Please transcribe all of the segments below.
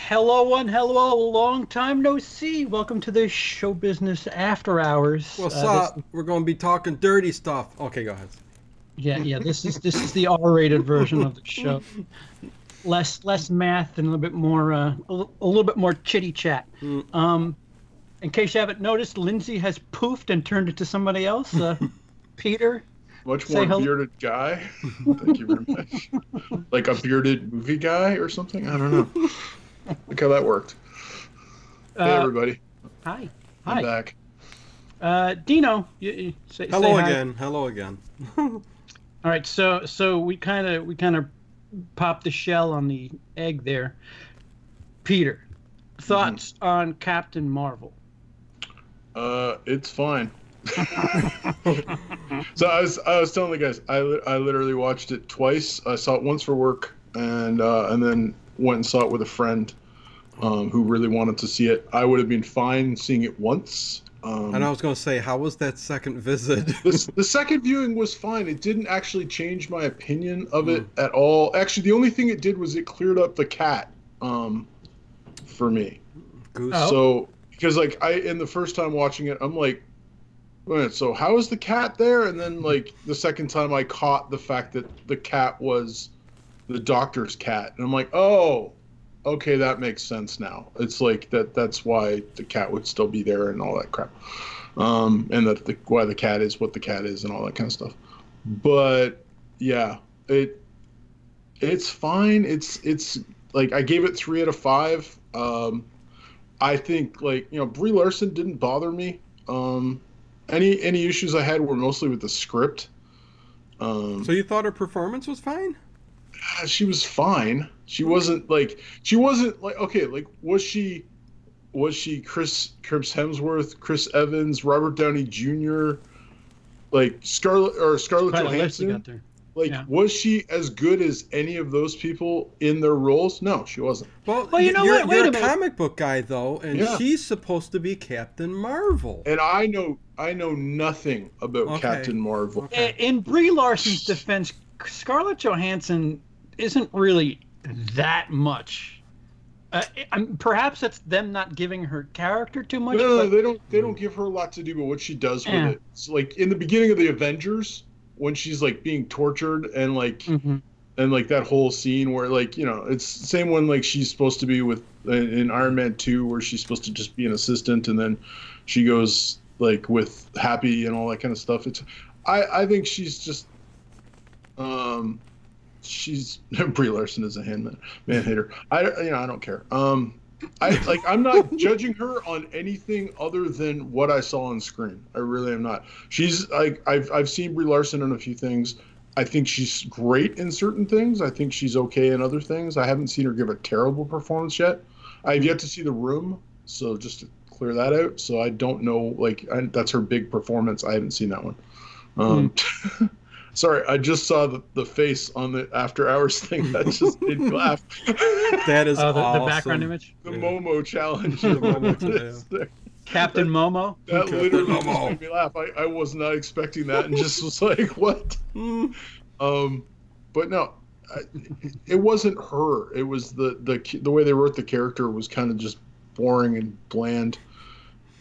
Hello, and hello, long time no see. Welcome to the Show Business After Hours. What's up? We're going to be talking dirty stuff. Okay, go ahead. Yeah. This is the R-rated version of the show. Less math and a little bit more a little bit more chitty chat. In case you haven't noticed, Lindsey has poofed and turned into somebody else. Peter, much more bearded guy. Thank you very much. Like a bearded movie guy or something. I don't know. Look how that worked. Hey everybody. Hi. I'm back. Dino, you say hello hi. again. Hello again. All right, so we kind of popped the shell on the egg there. Peter, thoughts on Captain Marvel? It's fine. So I was telling the guys, I literally watched it twice. I saw it once for work, and then went and saw it with a friend who really wanted to see it. I would have been fine seeing it once. And I was going to say, how was that second visit? The second viewing was fine. It didn't actually change my opinion of it at all. Actually, the only thing it did was it cleared up the cat for me. Goose. So, because like in the first time watching it, I'm like, wait, so how is the cat there? And then like the second time I caught the fact that the cat was the doctor's cat. And I'm like, oh, okay, that makes sense now. It's like that's why the cat would still be there and all that crap. And that why the cat is what the cat is and all that kind of stuff. But yeah, it's fine. It's like I gave it 3 out of 5. I think like, Brie Larson didn't bother me. Any issues I had were mostly with the script. So you thought her performance was fine? She was fine. She wasn't like okay, like was she Chris Hemsworth, Chris Evans, Robert Downey Jr., like Scarlett Johansson? Like, was she as good as any of those people in their roles? No, she wasn't. Well, you know what? Wait you're a a minute. comic book guy though, and she's supposed to be Captain Marvel. And I know nothing about Captain Marvel. Okay. In Brie Larson's defense, Scarlett Johansson isn't really that much. Perhaps it's them not giving her character too much. No, they don't give her a lot to do, but what she does with it. It's like in the beginning of the Avengers, when she's like being tortured and like and like that whole scene where like it's the same one like she's supposed to be with in Iron Man 2 where she's supposed to just be an assistant and then she goes like with Happy and all that kind of stuff. It's I think she's just she's Brie Larson is a man hater. I don't care. I'm not judging her on anything other than what I saw on screen. I really am not. She's like I've seen Brie Larson in a few things. I think she's great in certain things. I think she's okay in other things. I haven't seen her give a terrible performance yet. I've yet to see The Room, so just to clear that out. So I don't know. Like that's her big performance. I haven't seen that one. Sorry, I just saw the face on the After Hours thing. That just made me laugh. That is awesome. The background image? The Momo challenge. Captain Momo? That literally just made me laugh. I was not expecting that and just was like, what? But no, it wasn't her. It was the way they wrote the character was kind of just boring and bland.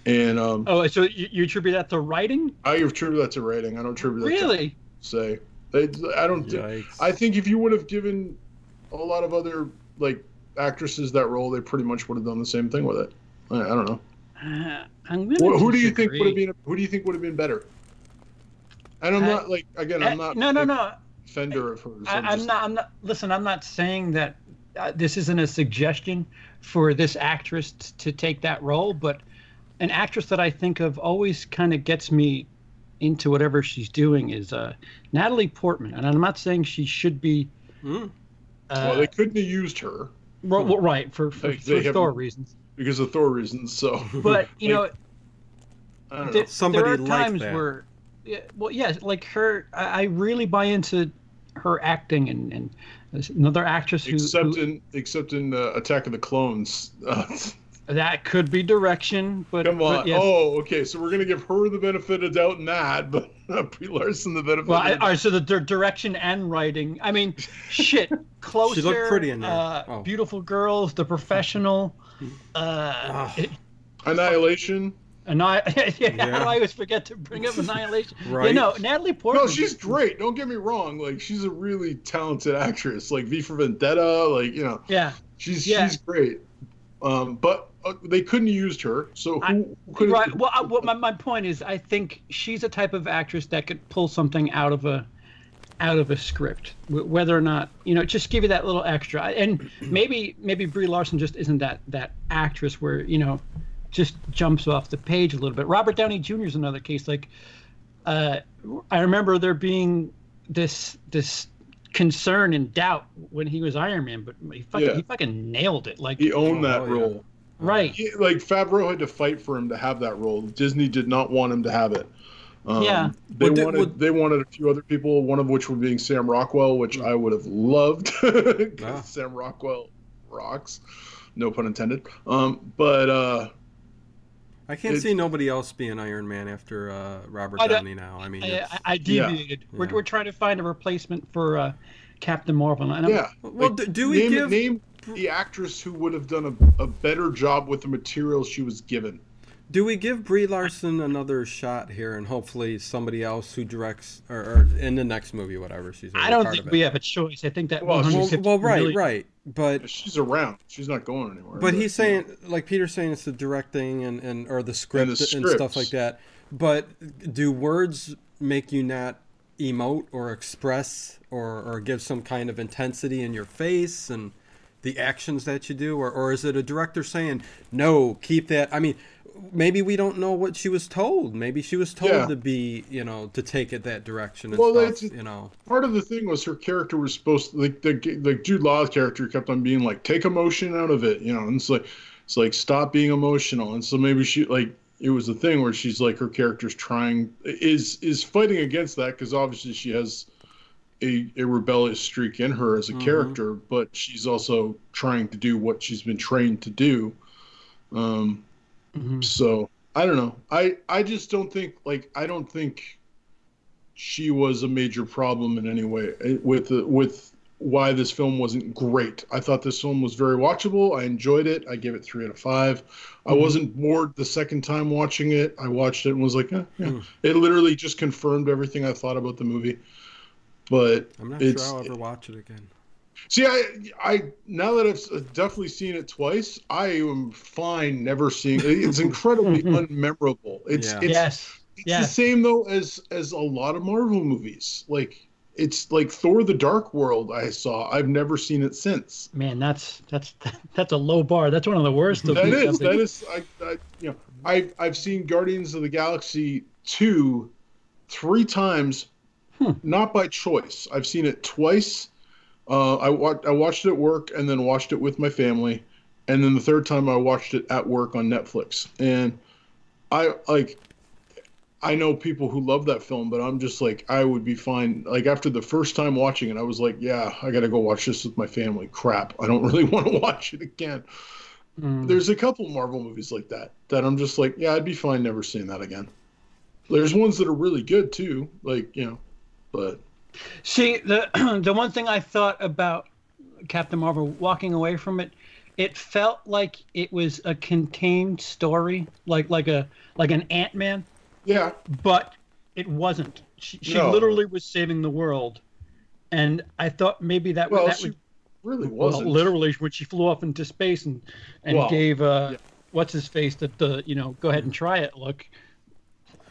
And so you attribute that to writing? I attribute that to writing. I don't attribute that really? Say I don't I think if you would have given a lot of other like actresses that role, they pretty much would have done the same thing with it. I don't know. Who do you think would have been better? And I'm not like again I'm not no defender of hers. I'm not listen, I'm not saying that this isn't a suggestion for this actress to take that role, but an actress that I think of always kind of gets me into whatever she's doing is Natalie Portman, and I'm not saying she should be. Well, they couldn't have used her. Well, right for Thor reasons. Because of Thor reasons, so. But somebody there are like times that. where, like her, I really buy into her acting, and there's another actress who except in Attack of the Clones. That could be direction, but Come on. But yes. Oh, okay. So we're gonna give her the benefit of doubt in that, but Brie Larson the benefit. Well, all right, so the direction and writing. I mean, shit. Closer. She looked pretty in there. Beautiful Girls, The Professional. Annihilation. How do I always forget to bring up Annihilation? Right. You know, Natalie Portman. No, she's great. Don't get me wrong. Like, she's a really talented actress. Like V for Vendetta. Like, you know. Yeah. She's great. But they couldn't have used her. So who could? Right. Well, my point is, I think she's a type of actress that could pull something out of a script, whether or not, you know, just give you that little extra. And maybe Brie Larson just isn't that actress where, you know, just jumps off the page a little bit. Robert Downey Jr. is another case. Like, I remember there being this concern and doubt when he was Iron Man, but he fucking nailed it. Like, he owned that role. Right. Like, Favreau had to fight for him to have that role. Disney did not want him to have it. They wanted a few other people, one of which would being Sam Rockwell, which I would have loved. Sam Rockwell rocks, no pun intended. But I can't see nobody else being Iron Man after Robert Downey now. I mean, I deviated. Yeah. We're trying to find a replacement for Captain Marvel. And well, do we name the actress who would have done a better job with the material she was given? Do we give Brie Larson another shot here, and hopefully somebody else who directs or in the next movie, whatever she's? I don't think we have a choice. I think that. Right. But she's around. She's not going anywhere. But he's saying, like Peter's saying, it's the directing and or the script and stuff like that. But do words make you not emote or express or give some kind of intensity in your face and the actions that you do, or is it a director saying no, keep that? I mean, maybe we don't know what she was told. Maybe she was told to be, you know, to take it that direction. And stuff, you know, part of the thing was her character was supposed to, like Jude Law's character kept on being like, take emotion out of it, you know, and it's like stop being emotional. And so maybe she, like, it was a thing where she's like, her character's is fighting against that, because obviously she has a rebellious streak in her as a character, but she's also trying to do what she's been trained to do. So I don't know. I just don't think, like, I don't think she was a major problem in any way with why this film wasn't great. I thought this film was very watchable. I enjoyed it. I gave it 3 out of 5. I wasn't bored the second time watching it. I watched it and was like, It literally just confirmed everything I thought about the movie. But I'm not sure I'll ever watch it again. See, I now that I've definitely seen it twice, I am fine never seeing it. It's incredibly unmemorable. It's the same though as a lot of Marvel movies. Like, it's like Thor: The Dark World I saw. I've never seen it since. Man, that's a low bar. That's one of the worst of these. That is I've seen Guardians of the Galaxy 2 3 times, not by choice. I've seen it twice. I watched it at work and then watched it with my family, and then the third time I watched it at work on Netflix. And I know people who love that film, but I'm just like, I would be fine. Like, after the first time watching it, I was like, yeah, I got to go watch this with my family. Crap, I don't really want to watch it again. There's a couple Marvel movies like that I'm just like, yeah, I'd be fine never seeing that again. There's ones that are really good too, like, you know, but. See, the one thing I thought about Captain Marvel, walking away from it, it felt like it was a contained story, like an Ant-Man. Yeah. But it wasn't. She literally was saving the world, and I thought maybe that would really wasn't. Well, literally, when she flew off into space and gave what's his face that go ahead and try it look.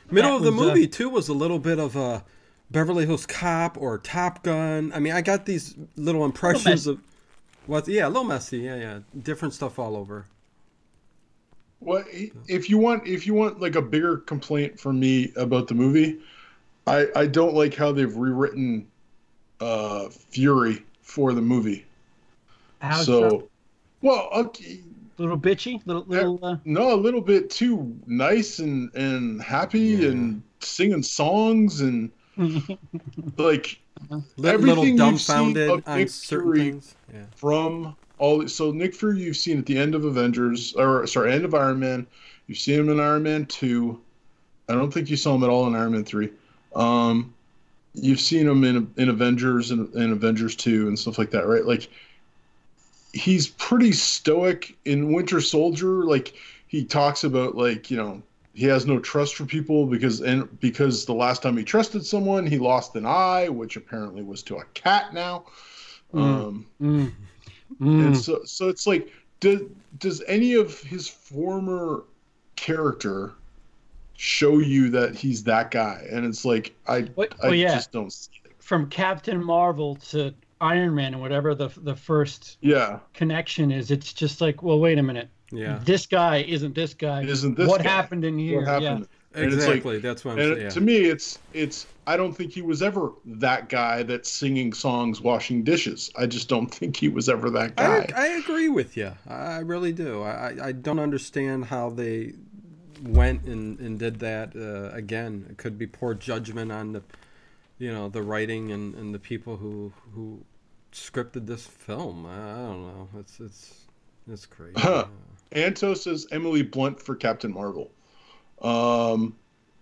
Middle of the movie too was a little bit of a Beverly Hills Cop or Top Gun. I mean, I got these little impressions of what. Yeah, a little messy. Yeah, different stuff all over. Well, if you want like a bigger complaint from me about the movie, I don't like how they've rewritten Fury for the movie. How so? Well, okay. Little bitchy, little. No, a little bit too nice and happy and singing songs and like little dumbfounded on certain things. From So Nick Fury, you've seen at the end of Avengers, or sorry, end of Iron Man. You've seen him in Iron Man 2. I don't think you saw him at all in Iron Man 3. You've seen him in Avengers and Avengers 2 and stuff like that, right? Like, he's pretty stoic in Winter Soldier. Like, he talks about, like, you know, he has no trust for people because the last time he trusted someone, he lost an eye, which apparently was to a cat now. And so it's like, does any of his former character show you that he's that guy? And it's like, I just don't see it. From Captain Marvel to Iron Man and whatever the first connection is, it's just like, well, wait a minute. Yeah. This guy isn't this guy. Isn't this what guy. Happened in here? What happened? Yeah. Exactly. That's what I'm saying. To me, it's I don't think he was ever that guy that's singing songs, washing dishes. I just don't think he was ever that guy. I agree with you. I really do. I don't understand how they went and did that. Again, it could be poor judgment on the writing and the people who scripted this film. I don't know. It's crazy. Anto says Emily Blunt for Captain Marvel.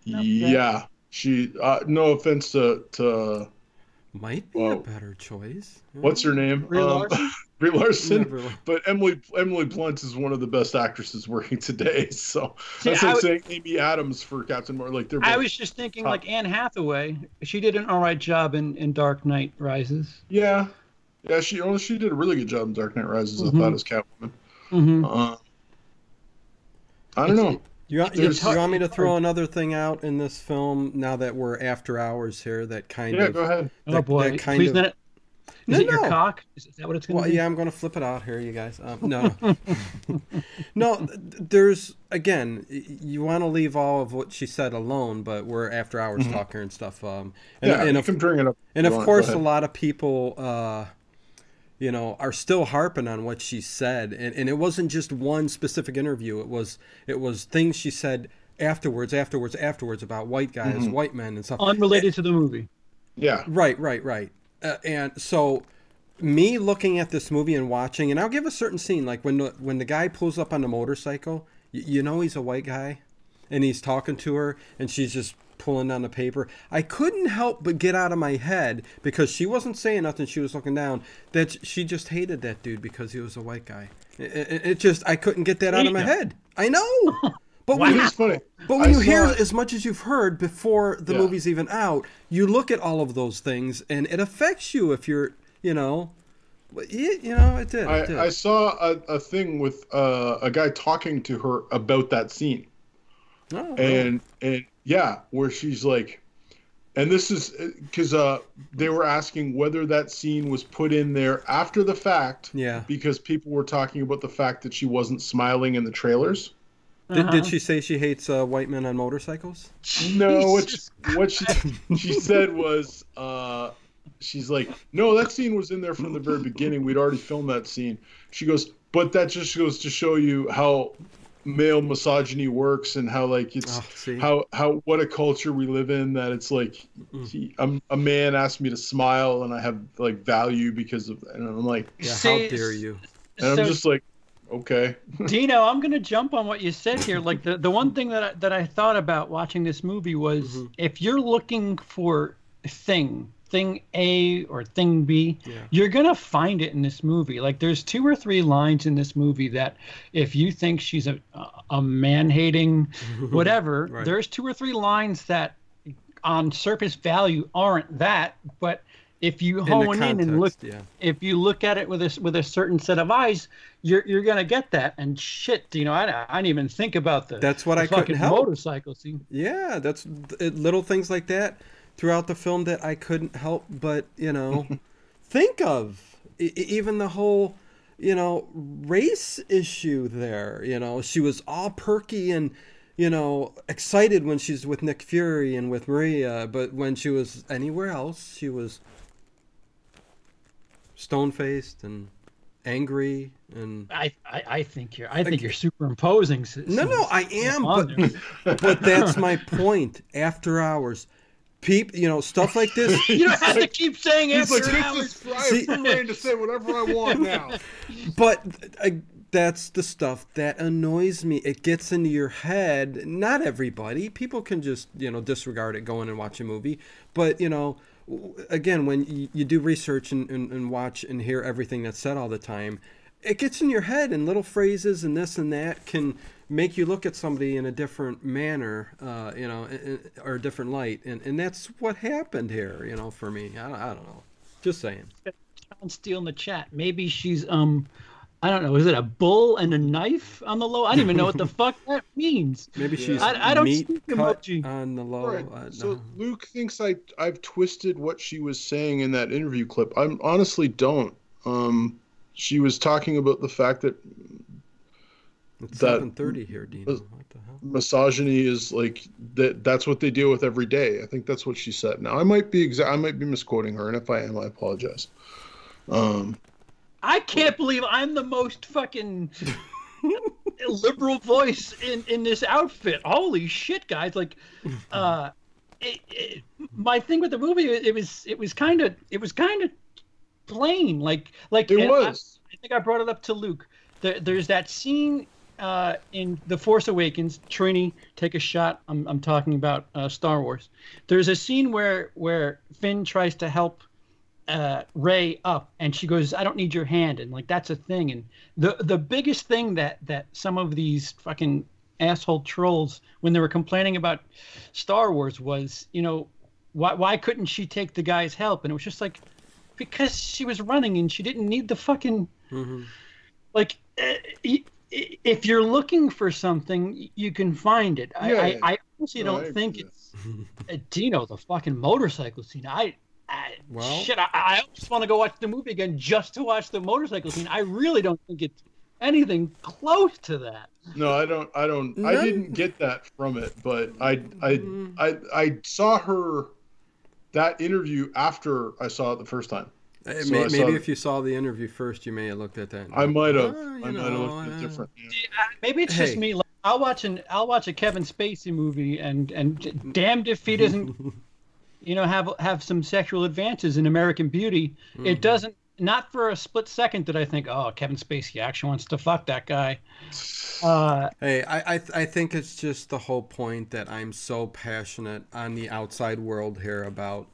Yeah, she. No offense to might be a better choice. What's her name? Brie Larson. Yeah, but Emily Blunt is one of the best actresses working today. So that's like saying Amy Adams for Captain Marvel. Like I was just thinking like Anne Hathaway. She did an all right job in Dark Knight Rises. Yeah, she did a really good job in Dark Knight Rises. I thought as Catwoman. I don't know. You want me to throw another thing out in this film now that we're after hours here? That kind of. Yeah, go ahead. Oh boy! Please, is it your cock? Is that what it's going to be? Yeah, I'm going to flip it out here, you guys. No, no. There's again. You want to leave all of what she said alone, but we're after hours talking and stuff. You can bring it up. And of course, a lot of people. Are still harping on what she said, and it wasn't just one specific interview. It was things she said afterwards about white guys, white men, and stuff unrelated to the movie. Yeah, right. And so, me looking at this movie and watching, and I'll give a certain scene, like when the guy pulls up on the motorcycle, he's a white guy, and he's talking to her, and she's just pulling down the paper. I couldn't help but get out of my head, because she wasn't saying nothing, she was looking down, that she just hated that dude because he was a white guy. It just, I couldn't get that out of my head. I know. But when you hear as much as you've heard before the movie's even out, you look at all of those things and it affects you if you're, it did. I saw a thing with a guy talking to her about that scene. Oh, and yeah, where she's like, and this is because they were asking whether that scene was put in there after the fact. Yeah. Because people were talking about the fact that she wasn't smiling in the trailers. Did she say she hates white men on motorcycles? No, what she said was, she's like, no, that scene was in there from the very beginning. We'd already filmed that scene. She goes, but that just goes to show you how male misogyny works and how like it's how what a culture we live in, that it's like a man asked me to smile and I have like value because of, and I'm like, how dare you? And I'm just like, okay. Dino, I'm gonna jump on what you said here. Like the one thing that I thought about watching this movie was if you're looking for thing A or thing B, you're gonna find it in this movie. Like there's 2 or 3 lines in this movie that if you think she's a man-hating whatever, there's 2 or 3 lines that on surface value aren't that, but if you hone in and look, if you look at it with a certain set of eyes, you're gonna get that. And shit, I didn't even think about that's what I couldn't help. Motorcycle scene. Yeah, that's little things like that throughout the film that I couldn't help but, think of. Even the whole, race issue there. She was all perky and, excited when she's with Nick Fury and with Maria, but when she was anywhere else, she was stone-faced and angry. And I think you're superimposing. No, I am, but that's my point. After hours. stuff like this. You don't have to keep saying he's after like, hours. this is free reign to say whatever I want now. But that's the stuff that annoys me. It gets into your head. Not everybody. People can just, disregard it, go in and watch a movie. But, again, when you do research and watch and hear everything that's said all the time, it gets in your head, and little phrases and this and that can make you look at somebody in a different manner, or a different light. And that's what happened here, for me. I don't know. Just saying. John Steele in the chat. Maybe she's, I don't know. Is it a bull and a knife on the low? I don't even know what the fuck that means. Maybe she's I don't meat speak cut emoji. on the low. Right. So Luke thinks I've twisted what she was saying in that interview clip. I honestly don't. She was talking about the fact that it's 7:30 here, Dino. What the hell? Misogyny is like that's what they deal with every day. I think that's what she said. Now I might be misquoting her, and if I am, I apologize. I can't believe I'm the most fucking liberal voice in this outfit. Holy shit, guys! Like, my thing with the movie, it was kind of plain. Like it was. I think I brought it up to Luke. There's that scene in The Force Awakens. Trini, take a shot. I'm talking about Star Wars. There's a scene where Finn tries to help Rey up, and she goes, "I don't need your hand," and like that's a thing. And the biggest thing that some of these fucking asshole trolls, when they were complaining about Star Wars, was, why couldn't she take the guy's help? And it was just like, because she was running and she didn't need the fucking like. If you're looking for something, you can find it. Yeah, I honestly don't think it's Dino, the fucking motorcycle scene. I just want to go watch the movie again just to watch the motorcycle scene. I really don't think it's anything close to that. No, I don't. I didn't get that from it, but I saw that interview after I saw it the first time. So maybe if you saw the interview first, you may have looked at that. I might have. I might have looked at it different. Yeah. Maybe it's just me. Like, I'll watch a Kevin Spacey movie, and damned if he doesn't, have some sexual advances in American Beauty. It doesn't. Not for a split second did I think, oh, Kevin Spacey actually wants to fuck that guy. Hey, I think it's just the whole point that I'm so passionate on the outside world here about,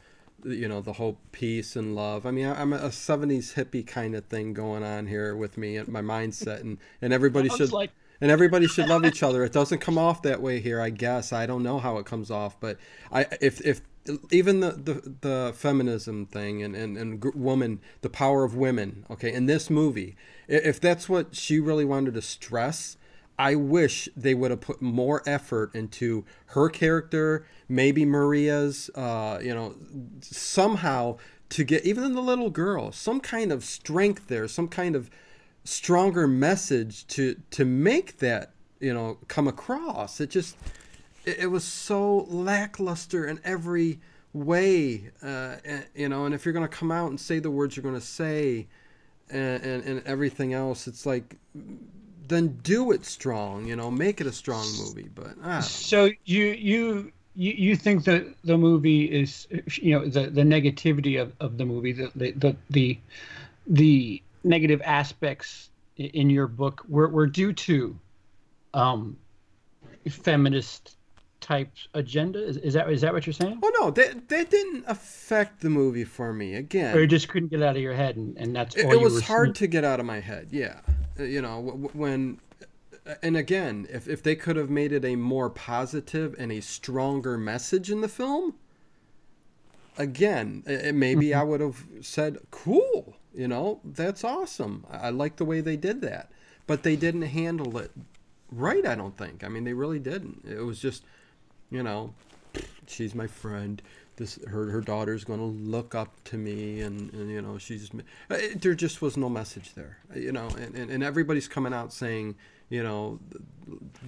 the whole peace and love. I mean, I'm a 70s hippie kind of thing going on here with me and my mindset, and everybody should love each other. It doesn't come off that way here, I guess. I don't know how it comes off, but if even the feminism thing and woman, the power of women, okay, in this movie, if that's what she really wanted to stress, I wish they would have put more effort into her character, maybe Maria's, somehow to get even the little girl some kind of strength there, some kind of stronger message to make that, come across. It was so lackluster in every way, and if you're going to come out and say the words you're going to say and everything else, it's like, then do it strong, make it a strong movie. But so you think that the movie is, the negativity of the movie, the negative aspects in your book were due to feminist type agenda? Is that what you're saying? Oh no, that didn't affect the movie for me. Again, or you just couldn't get it out of your head, and that's all it was hard to get out of my head. Yeah, when, and again, if they could have made it a more positive and a stronger message in the film, again, maybe I would have said, cool, that's awesome. I like the way they did that, but they didn't handle it right, I don't think. I mean, they really didn't. It was just, she's my friend. Her daughter's going to look up to me, and there just was no message there, and everybody's coming out saying,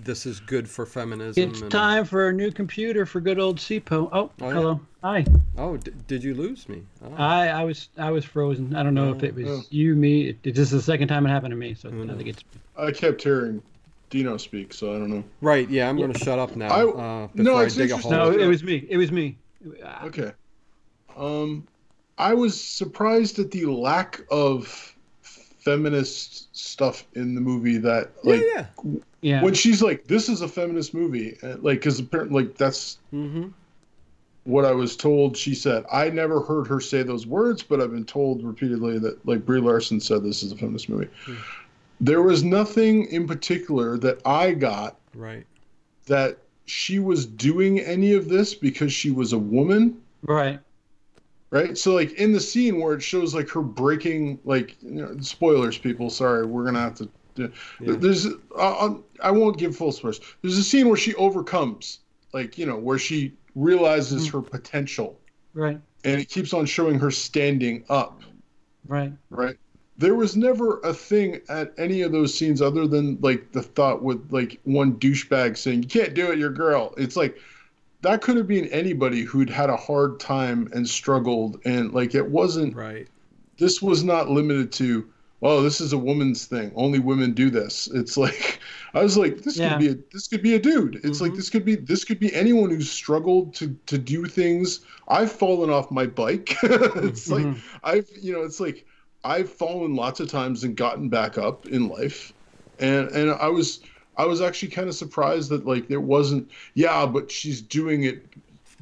this is good for feminism. It's time for a new computer for good old CPO. Oh, hello. Yeah. Hi. Oh, did you lose me? Oh. I was frozen. I don't know if it was you, me. This is the second time it happened to me, so I think it's. I kept hearing Dino speak, so I don't know. Right? Yeah, I'm going to shut up now. No, it's dig a hole. No, it was me. Okay. I was surprised at the lack of feminist stuff in the movie. That like, yeah. when she's like, "This is a feminist movie," like, because apparently, like, that's what I was told. She said, I never heard her say those words, but I've been told repeatedly that, like, Brie Larson said this is a feminist movie. There was nothing in particular that I got that she was doing any of this because she was a woman. Right. So, like, in the scene where it shows, like, her breaking, like, spoilers, people, sorry, we're going to have to, there's, I won't give full spoilers. There's a scene where she overcomes, like, where she realizes her potential. Right. And it keeps on showing her standing up. Right. There was never a thing at any of those scenes other than, like, the thought with, like, one douchebag saying, "You can't do it, you're a girl." It's like, that could have been anybody who'd had a hard time and struggled. And, like, it wasn't, this was not limited to, oh, this is a woman's thing. Only women do this. It's like, I was like, this could be a dude. It's like, this could be anyone who's struggled to do things. I've fallen off my bike. It's like, it's like, I've fallen lots of times and gotten back up in life. And I was actually kind of surprised that, like, there wasn't, but she's doing it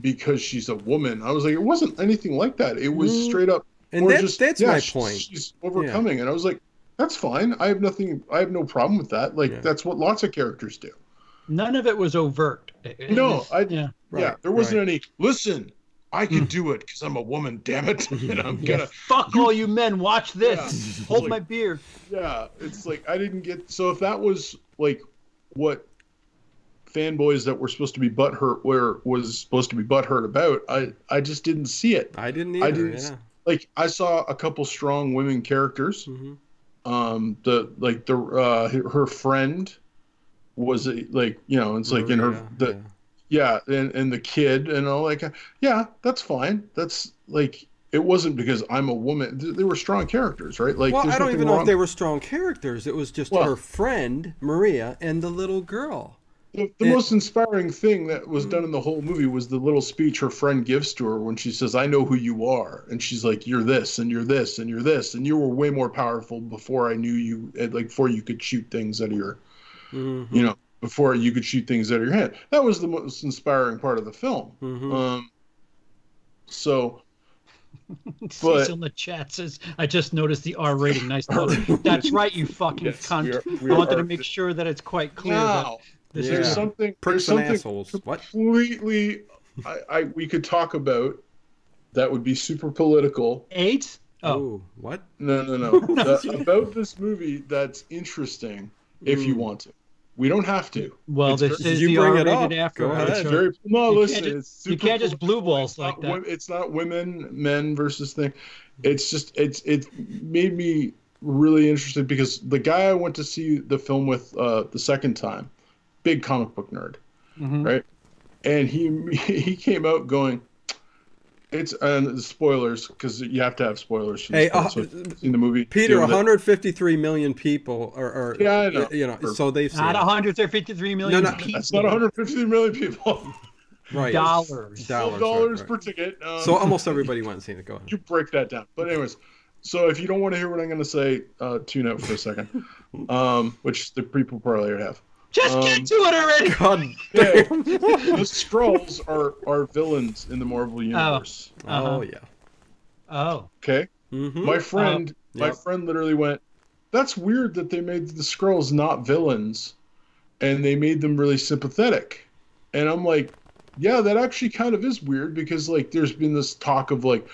because she's a woman. I was like, it wasn't anything like that. It was straight up. And that's my point. She's overcoming. And I was like, that's fine. I have no problem with that. Like, that's what lots of characters do. None of it was overt. There wasn't any, listen, I can do it because I'm a woman, damn it. And I'm gonna fuck all you men, watch this. Hold like, my beer. Yeah, it's like, I didn't get, so if that was like what fanboys that were supposed to be butthurt was supposed to be butthurt about, I just didn't see it. I didn't either. Like, I saw a couple strong women characters. Her friend was like, it's like in her and the kid and all, like, that's fine. That's like, it wasn't because I'm a woman. They were strong characters, right? Like, well, I don't even know if they were strong characters. It was just her friend Maria and the little girl. The most inspiring thing that was done in the whole movie was the little speech her friend gives to her when she says, "I know who you are," and she's like, "You're this, and you're this, and you're this, and you were way more powerful before I knew you. Like, before you could shoot things out of your, before you could shoot things out of your hand." That was the most inspiring part of the film. So. Cecil in the chat says, "I just noticed the R rating. Nice note." That's right, you fucking cunt. I wanted to make sure that it's quite clear. Now, there's something completely we could talk about that would be super political. AIDS? Oh, what? No. About this movie that's interesting if you want to. We don't have to. Well, this is the R-rated after. Go ahead. Listen, you can't just blue balls like that. It's not women, men versus thing. It's just it made me really interested because the guy I went to see the film with the second time, big comic book nerd, right? And he came out going, it's spoilers because you have to have spoilers. Hey, in the movie, Peter, 153 million people are I know. So they've seen not 153 million. No, people. That's not 153 million people. Right. Dollars per ticket. So almost everybody went and seen it. Go ahead. You break that down. But anyways, so if you don't want to hear what I'm going to say, tune out for a second. Which the people probably already have. Just get to it already. God damn. The Skrulls are villains in the Marvel universe. Oh yeah. Oh. Okay. My friend literally went, "That's weird that they made the Skrulls not villains, and they made them really sympathetic." And I'm like, yeah, that actually kind of is weird because, like, there's been this talk of, like,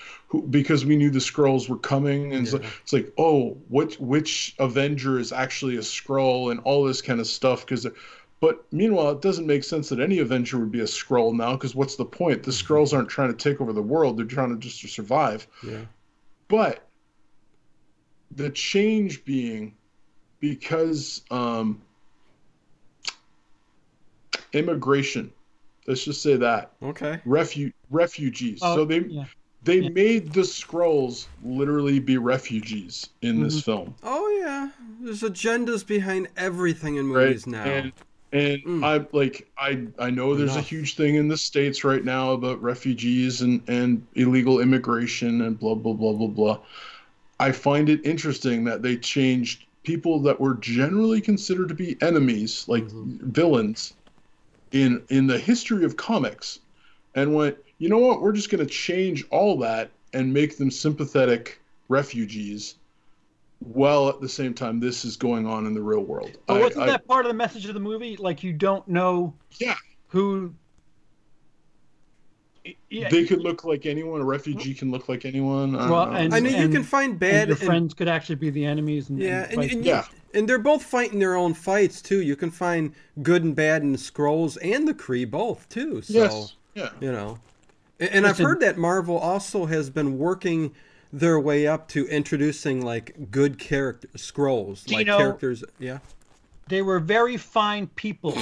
because we knew the Skrulls were coming, and it's like, oh, which Avenger is actually a Skrull and all this kind of stuff. But meanwhile, it doesn't make sense that any Avenger would be a Skrull now, because what's the point? The Skrulls aren't trying to take over the world; they're trying to just to survive. Yeah. But the change being because immigration. Let's just say that. Okay. Refugees. So they made the Skrulls literally be refugees in this film. Oh yeah. There's agendas behind everything in movies now. And I'm like, I know there's a huge thing in the States right now about refugees and illegal immigration and blah, blah, blah, blah, blah. I find it interesting that they changed people that were generally considered to be enemies, like villains, in the history of comics, and went, you know what, we're just going to change all that and make them sympathetic refugees, while at the same time this is going on in the real world. But wasn't that part of the message of the movie? Like, you don't know who... Yeah. They could look like anyone. A refugee can look like anyone. I mean, you can find bad... your friends could actually be the enemies. And they're both fighting their own fights, too. You can find good and bad in the Skrulls and the Kree both, too. So, yes. Yeah. You know. And I've heard that Marvel also has been working their way up to introducing, like, good Skrulls. Dino, like characters... Yeah. They were very fine people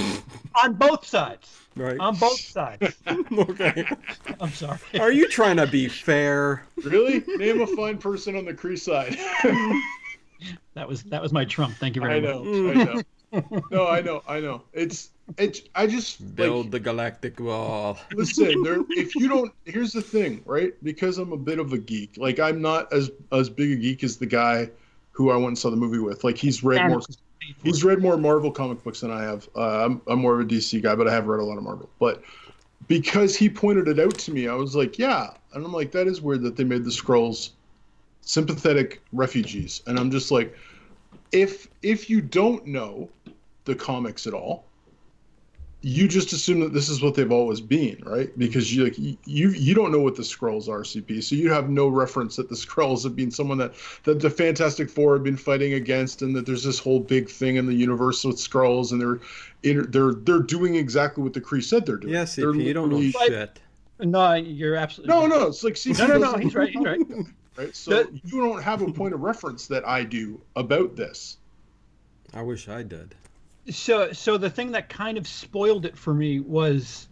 on both sides. Right. On both sides. Okay. I'm sorry. Are you trying to be fair? Really? Name a fine person on the Kree side. That was my trump. Thank you very much. I know. No, I know. I just build the galactic wall. Listen, if you don't, here's the thing, right? Because I'm a bit of a geek. Like, I'm not as big a geek as the guy who I went and saw the movie with. Like, he's read more Marvel comic books than I have. I'm more of a DC guy, but I have read a lot of Marvel. But because he pointed it out to me, I was like, yeah. And I'm like, that is weird that they made the Skrulls sympathetic refugees. And I'm just like, if you don't know the comics at all, you just assume that this is what they've always been, right? Because you don't know what the Skrulls are, CP, so you have no reference that the Skrulls have been someone that the Fantastic Four have been fighting against, and that there's this whole big thing in the universe with Skrulls, and they're doing exactly what the Kree said they're doing. Yeah, CP, you don't know shit. No, you're absolutely no. It's like CP. No, he's right. Right, so you don't have a point of reference that I do about this. I wish I did. So the thing that kind of spoiled it for me was,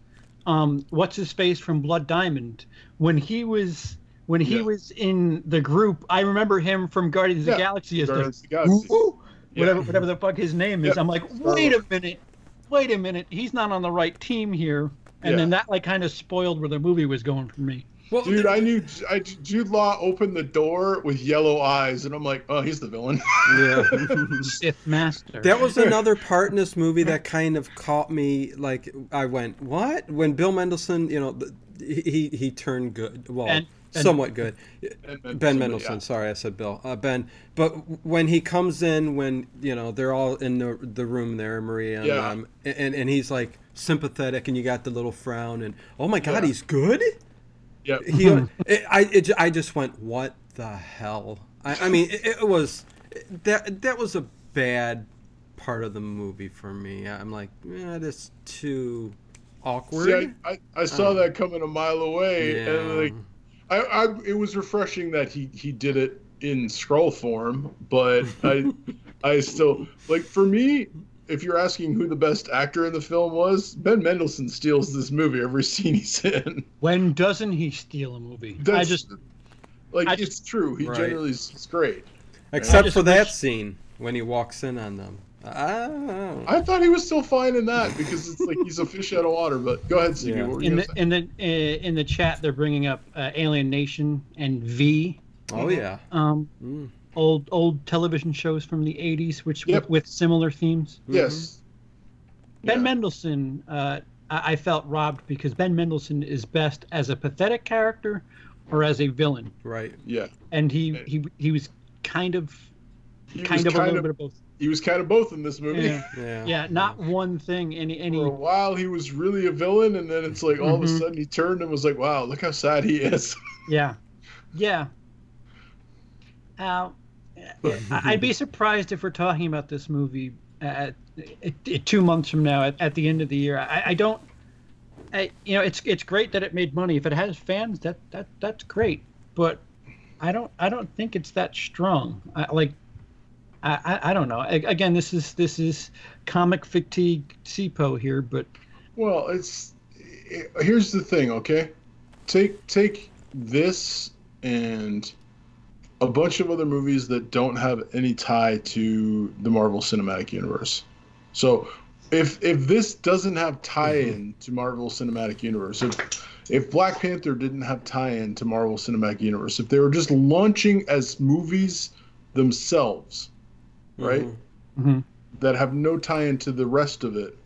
what's his face from Blood Diamond, when he was in the group. I remember him from Guardians of the Galaxy as whatever the fuck his name is. I'm like, wait a minute, he's not on the right team here. And then that like kind of spoiled where the movie was going for me. Well, dude, I knew Jude Law opened the door with yellow eyes, and I'm like, oh, he's the villain. Yeah. Sith Master. That was another part in this movie that kind of caught me. Like, I went, what? When Bill Mendelsohn, he turned good. Well, somewhat good. Ben Mendelsohn. Yeah. Sorry, I said Bill. Ben. But when he comes in, when they're all in the room there, Maria, and he's like sympathetic, and you got the little frown, and oh my God, he's good. Yeah. I just went, what the hell? I mean, it was that was a bad part of the movie for me. I'm like, that's too awkward. See, I saw that coming a mile away, and like, it was refreshing that he did it in Skrull form, but I still, like, for me, if you're asking who the best actor in the film was, Ben Mendelsohn steals this movie every scene he's in. When doesn't he steal a movie? It's true. He generally is great. Except for that scene when he walks in on them. I thought he was still fine in that because it's like he's a fish out of water. But go ahead, Stevie. What were you gonna say? In the chat, they're bringing up Alien Nation and V. Oh yeah. Old television shows from the 80s, with similar themes. Yes. Ben Mendelsohn, I felt robbed because Ben Mendelsohn is best as a pathetic character or as a villain. Right. Yeah. And he was kind of a little bit of both. He was kind of both in this movie. Yeah. Not one thing. For a while, he was really a villain, and then it's like all of a sudden he turned and was like, "Wow, look how sad he is." Yeah. I'd be surprised if we're talking about this movie 2 months from now at the end of the year. It's great that it made money. If it has fans, that's great. But I don't think it's that strong. I don't know. Again, this is comic fatigue CPO here, but here's the thing, okay? Take this and a bunch of other movies that don't have any tie to the Marvel Cinematic Universe. So if this doesn't have tie-in to Marvel Cinematic Universe, if Black Panther didn't have tie-in to Marvel Cinematic Universe, if they were just launching as movies themselves, right, that have no tie-in to the rest of it,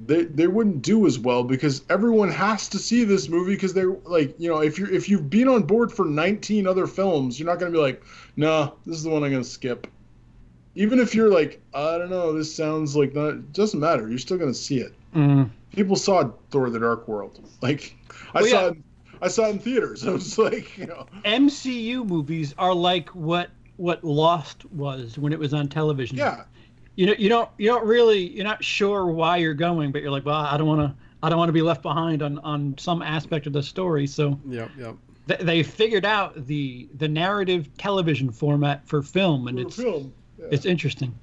they wouldn't do as well, because everyone has to see this movie, because they're like, you know, if you've been on board for 19 other films, you're not going to be like, no, this is the one I'm going to skip. Even if you're like, I don't know, this sounds like not, it doesn't matter. You're still going to see it. People saw Thor: The Dark World. Like, I saw it in theaters. I was like, you know. MCU movies are like what Lost was when it was on television. Yeah. You don't really, you're not sure why you're going, but you're like, well, I don't want to be left behind on some aspect of the story. So yep. They figured out the narrative television format for film, and it's interesting.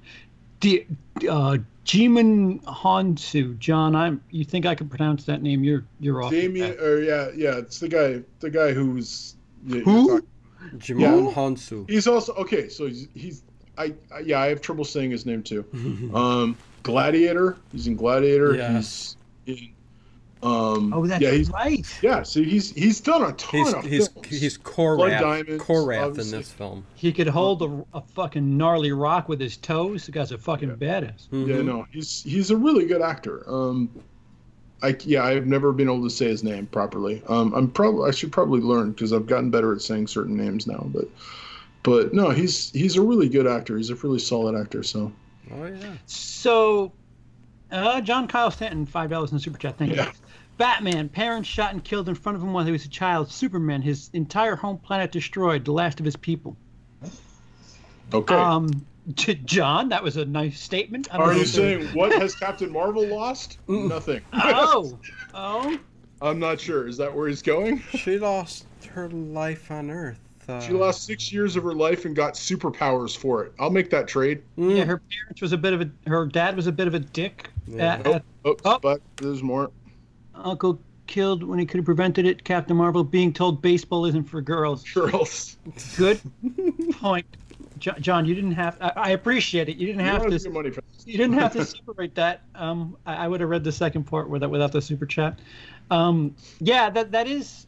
Jimin Hansu, John, you think I can pronounce that name? You're off. Damien, or yeah, it's the guy who's who? Jimin Hansu. He's also okay. So he's I have trouble saying his name too. Gladiator. He's in Gladiator. Yes. He's in. That's right. Yeah, so he's done a ton of films. He's Korath in this film. He could hold a fucking gnarly rock with his toes. The guy's a fucking badass. Yeah, no, he's a really good actor. I've never been able to say his name properly. I should probably learn, because I've gotten better at saying certain names now. But no, he's a really good actor. He's a really solid actor. So. Oh yeah. So, John Kyle Stanton, $5 in the super chat. Thank you. Batman, parents shot and killed in front of him while he was a child. Superman, his entire home planet destroyed, the last of his people. Okay. John, that was a nice statement. Are you saying what has Captain Marvel lost? Nothing. Oh. I'm not sure. Is that where he's going? She lost her life on Earth. She lost 6 years of her life and got superpowers for it. I'll make that trade. Yeah, her dad was a bit of a dick. Yeah. But there's more. Uncle killed when he could have prevented it. Captain Marvel being told baseball isn't for girls. Good point. John, you didn't have. I appreciate it. You didn't have to. You didn't have to separate that. I would have read the second part without the super chat. Yeah, that is.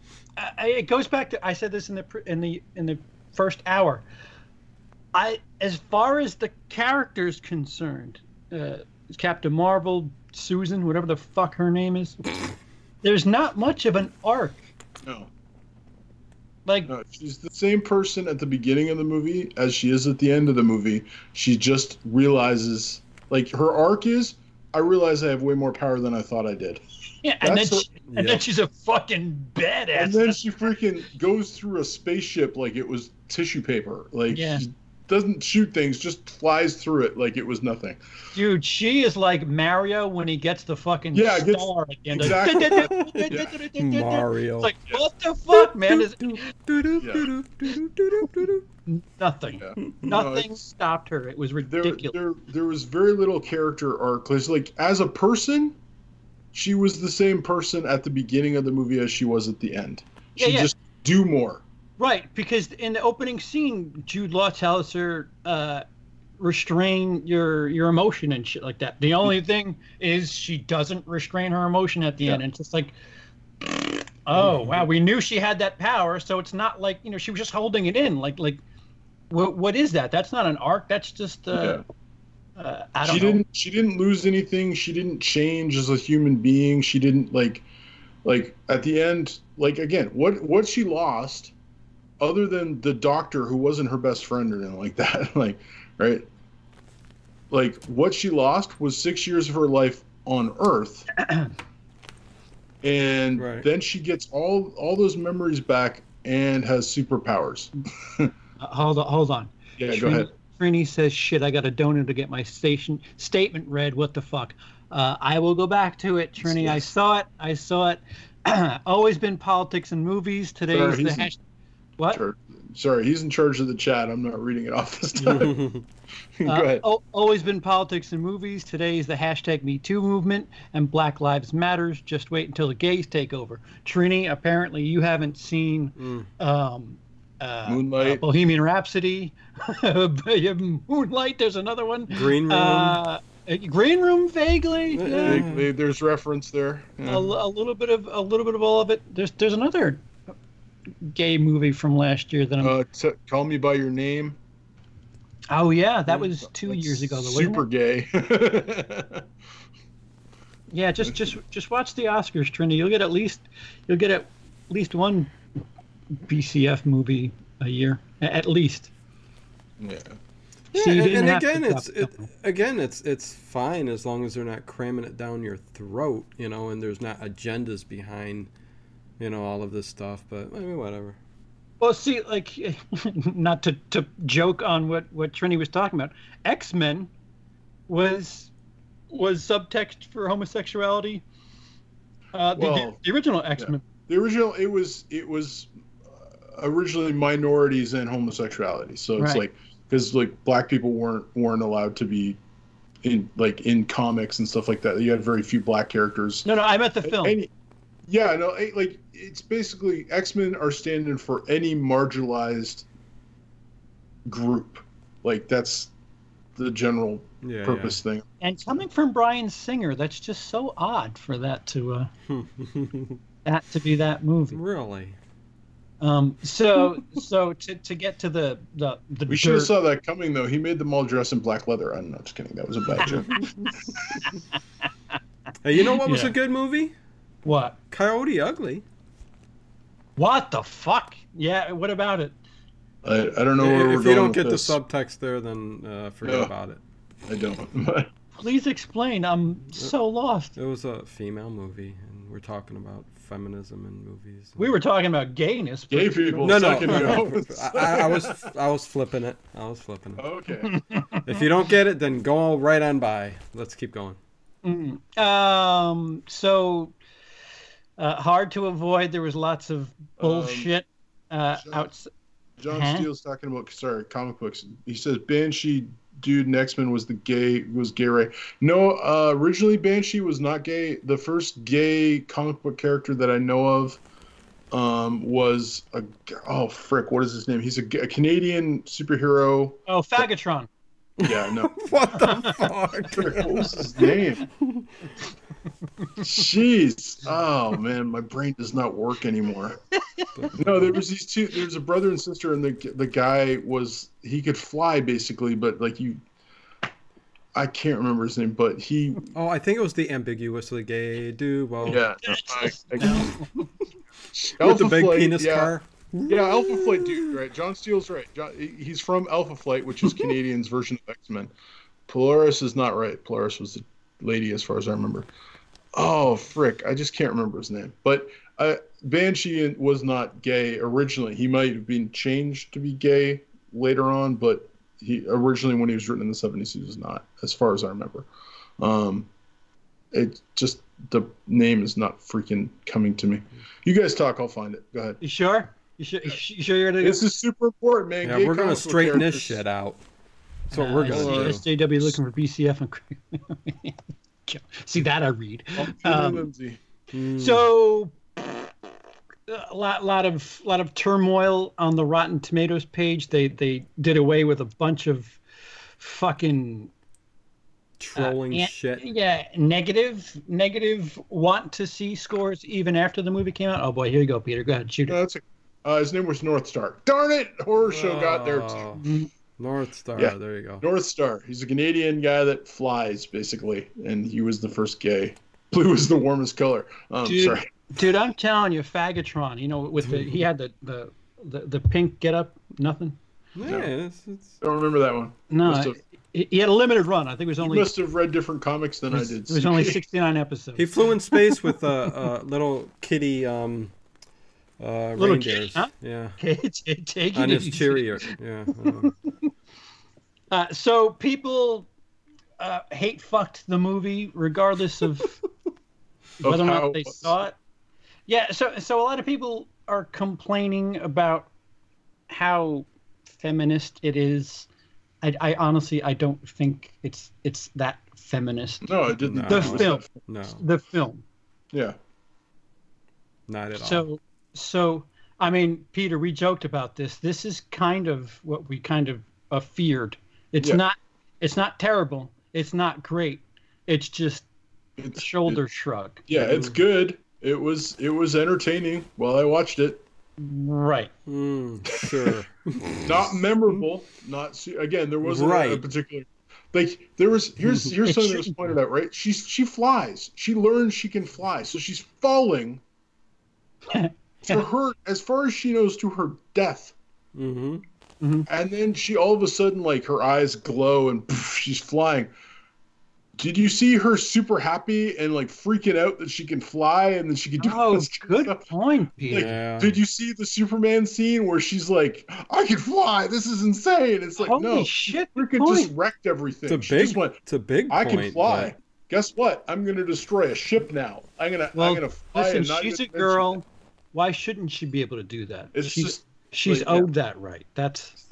It goes back to, I said this in the first hour. As far as the character's concerned, Captain Marvel, Susan, whatever the fuck her name is, there's not much of an arc. No. No, she's the same person at the beginning of the movie as she is at the end of the movie. She just realizes, like, her arc is, I realize I have way more power than I thought I did. Yeah, and then she's a fucking badass. And then she freaking goes through a spaceship like it was tissue paper. Like, she doesn't shoot things, just flies through it like it was nothing. Dude, she is like Mario when he gets the fucking star again. Exactly. Mario. It's like, what the fuck, man? Nothing. Yeah. Nothing stopped her. It was ridiculous. There was very little character arc. Like, as a person, she was the same person at the beginning of the movie as she was at the end. She just do more. Right, because in the opening scene, Jude Law tells her, restrain your emotion and shit like that. The only thing is she doesn't restrain her emotion at the end. And it's just like, oh, wow, we knew she had that power, so it's not like, she was just holding it in. Like what is that? That's not an arc. That's just, I don't know. She didn't lose anything. She didn't change as a human being. She didn't, like at the end, like, again, what she lost, other than the doctor who wasn't her best friend or anything like that, right? Like, what she lost was 6 years of her life on Earth, and then she gets all those memories back and has superpowers. Hold on. Yeah, go ahead. Trini says, "Shit, I got a donut to get my statement read. What the fuck?" I will go back to it, Trini. Yes. I saw it. Always been politics and movies. Today's the hashtag. What? Sorry, he's in charge of the chat. I'm not reading it off this time. Go ahead. Always been politics and movies. Today is the hashtag #MeToo movement and Black Lives Matters. Just wait until the gays take over. Trini, apparently you haven't seen Moonlight, Bohemian Rhapsody, Moonlight. There's another one. Green Room. Green Room, vaguely. Yeah. There's reference there. Yeah. A little bit of all of it. There's another gay movie from last year that I'm. Call Me by Your Name. Oh yeah, that was 2 years ago. Though, super gay. Yeah, just watch the Oscars, Trinity. You'll get at least one BCF movie a year, at least. Yeah. Yeah, and again, it's fine as long as they're not cramming it down your throat, and there's not agendas behind, all of this stuff. But I mean, whatever. Well, see, like, not to joke on what Trini was talking about, X-Men was subtext for homosexuality. The original X-Men. Yeah. The original, it was originally minorities and homosexuality. So it's like, because like black people weren't allowed to be in comics and stuff like that. You had very few black characters. No, I meant the film. It's basically X-Men are standing for any marginalized group. Like that's the general purpose thing. And coming from Bryan Singer, that's just so odd for that to be that movie. Really? So to get to the we should have saw that coming though. He made them all dress in black leather. I'm not just kidding. That was a bad joke. Hey, you know what was a good movie? What? Coyote Ugly. What the fuck? Yeah, what about it? I don't know where if you don't get the subtext there, then forget about it. I don't. Please explain. I'm so lost. It was a female movie, and we're talking about feminism in movies. We were talking about gayness. Gay people. No. I was flipping it. Okay. If you don't get it, then go right on by. Let's keep going. So hard to avoid. There was lots of bullshit outside. John Steele's talking about comic books. He says Banshee dude in X-Men was gay Ray. No, originally Banshee was not gay. The first gay comic book character that I know of was what is his name? He's a Canadian superhero. Oh, Fagatron. Yeah, no. What the fuck? What was his name? Jeez. Oh man, my brain does not work anymore. No, there was these two. There's a brother and sister, and the guy he could fly basically, but I can't remember his name, but he. Oh, I think it was the ambiguously gay dude. Well, yeah. With the big penis car. Yeah, Alpha Flight dude, right? John Steele's right. He's from Alpha Flight, which is Canadian's version of X-Men. Polaris is not right. Polaris was the lady, as far as I remember. Oh, frick. I just can't remember his name. But Banshee was not gay originally. He might have been changed to be gay later on, but originally when he was written in the 70s, he was not, as far as I remember. It just, the name is not freaking coming to me. You guys talk, I'll find it. Go ahead. You sure? You sure you're gonna? This is super important, man. Yeah, we're gonna straighten this shit out. That's what we're gonna do. SJW looking for BCF and see that I read. Lindsey. So a lot of turmoil on the Rotten Tomatoes page. They did away with a bunch of fucking trolling shit. Yeah, negative want to see scores even after the movie came out. Oh boy, here you go, Peter. Go ahead, shoot it. His name was North Star. Darn it! Horror show got there too. North Star, yeah. There you go. North Star. He's a Canadian guy that flies, basically, and he was the first gay. Blue is the warmest color. Sorry. Dude, I'm telling you, Fagatron. With he had the pink get up, nothing. Yeah, I don't remember that one. No, he had a limited run. I think it was only. You must have read different comics than I did. It was only 69 episodes. He flew in space with a little kitty. Little reindeers. kid, huh? Yeah. Take on his chariot. Yeah. So people hate fucked the movie regardless of whether or not they saw it. Yeah. So a lot of people are complaining about how feminist it is. I honestly don't think it's that feminist. No, it didn't. The film. No. The film. Yeah. Not at all. So, I mean, Peter, we joked about this. This is kind of what we kind of feared. It's not terrible. It's not great. It's just a shoulder shrug. Yeah, it's good. It was entertaining while I watched it. Right. Sure. Not memorable. Not again. There wasn't a particular. Like there was. Here's something that was pointed out. Right. She flies. She learns she can fly. So she's falling. To her, as far as she knows, to her death. Mm-hmm. Mm-hmm. And then she all of a sudden, like, her eyes glow and poof, she's flying. Did you see her super happy and like freaking out that she can fly and that she can do all this good stuff? point, Peter. Like, Yeah. Did you see the Superman scene where she's like, I can fly, this is insane. It's like, holy no, shit, freaking just wrecked everything. It's a big I point, can fly. but... Guess what? I'm gonna destroy a ship now. I'm gonna fly. Listen, and not she's a even girl. mention Why shouldn't she be able to do that? She's owed that right. That's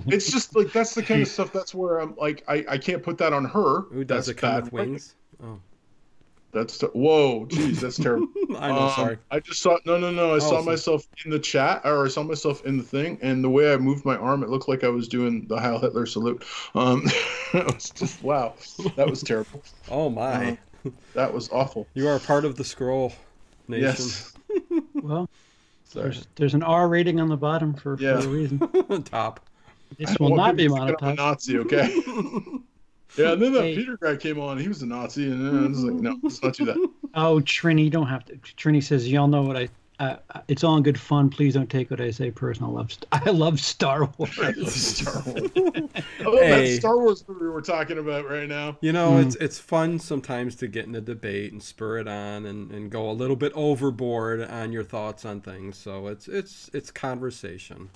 it's just like that's the kind of stuff. That's where I'm like, I can't put that on her. Ooh, does it come with wings? Oh, whoa, geez, that's terrible. I know. Sorry. I just saw I saw myself in the chat, or I saw myself in the thing, and the way I moved my arm, it looked like I was doing the Heil Hitler salute. It was just wow, that was terrible. Oh my, that was awful. You are part of the Scroll Nation. Yes. Well. There's an R rating on the bottom for a reason. Top. This will not be monetized. I'm a Nazi, okay? Yeah, and then that Peter guy came on. He was a Nazi, and I was like, no, let's not do that. Oh, Trini, you don't have to. Trini says, y'all know what it's all in good fun. Please don't take what I say personal. I love Star Wars. I love Star Wars. I love that Star Wars movie we're talking about right now. You know, it's fun sometimes to get in a debate and spur it on and go a little bit overboard on your thoughts on things. So it's conversation.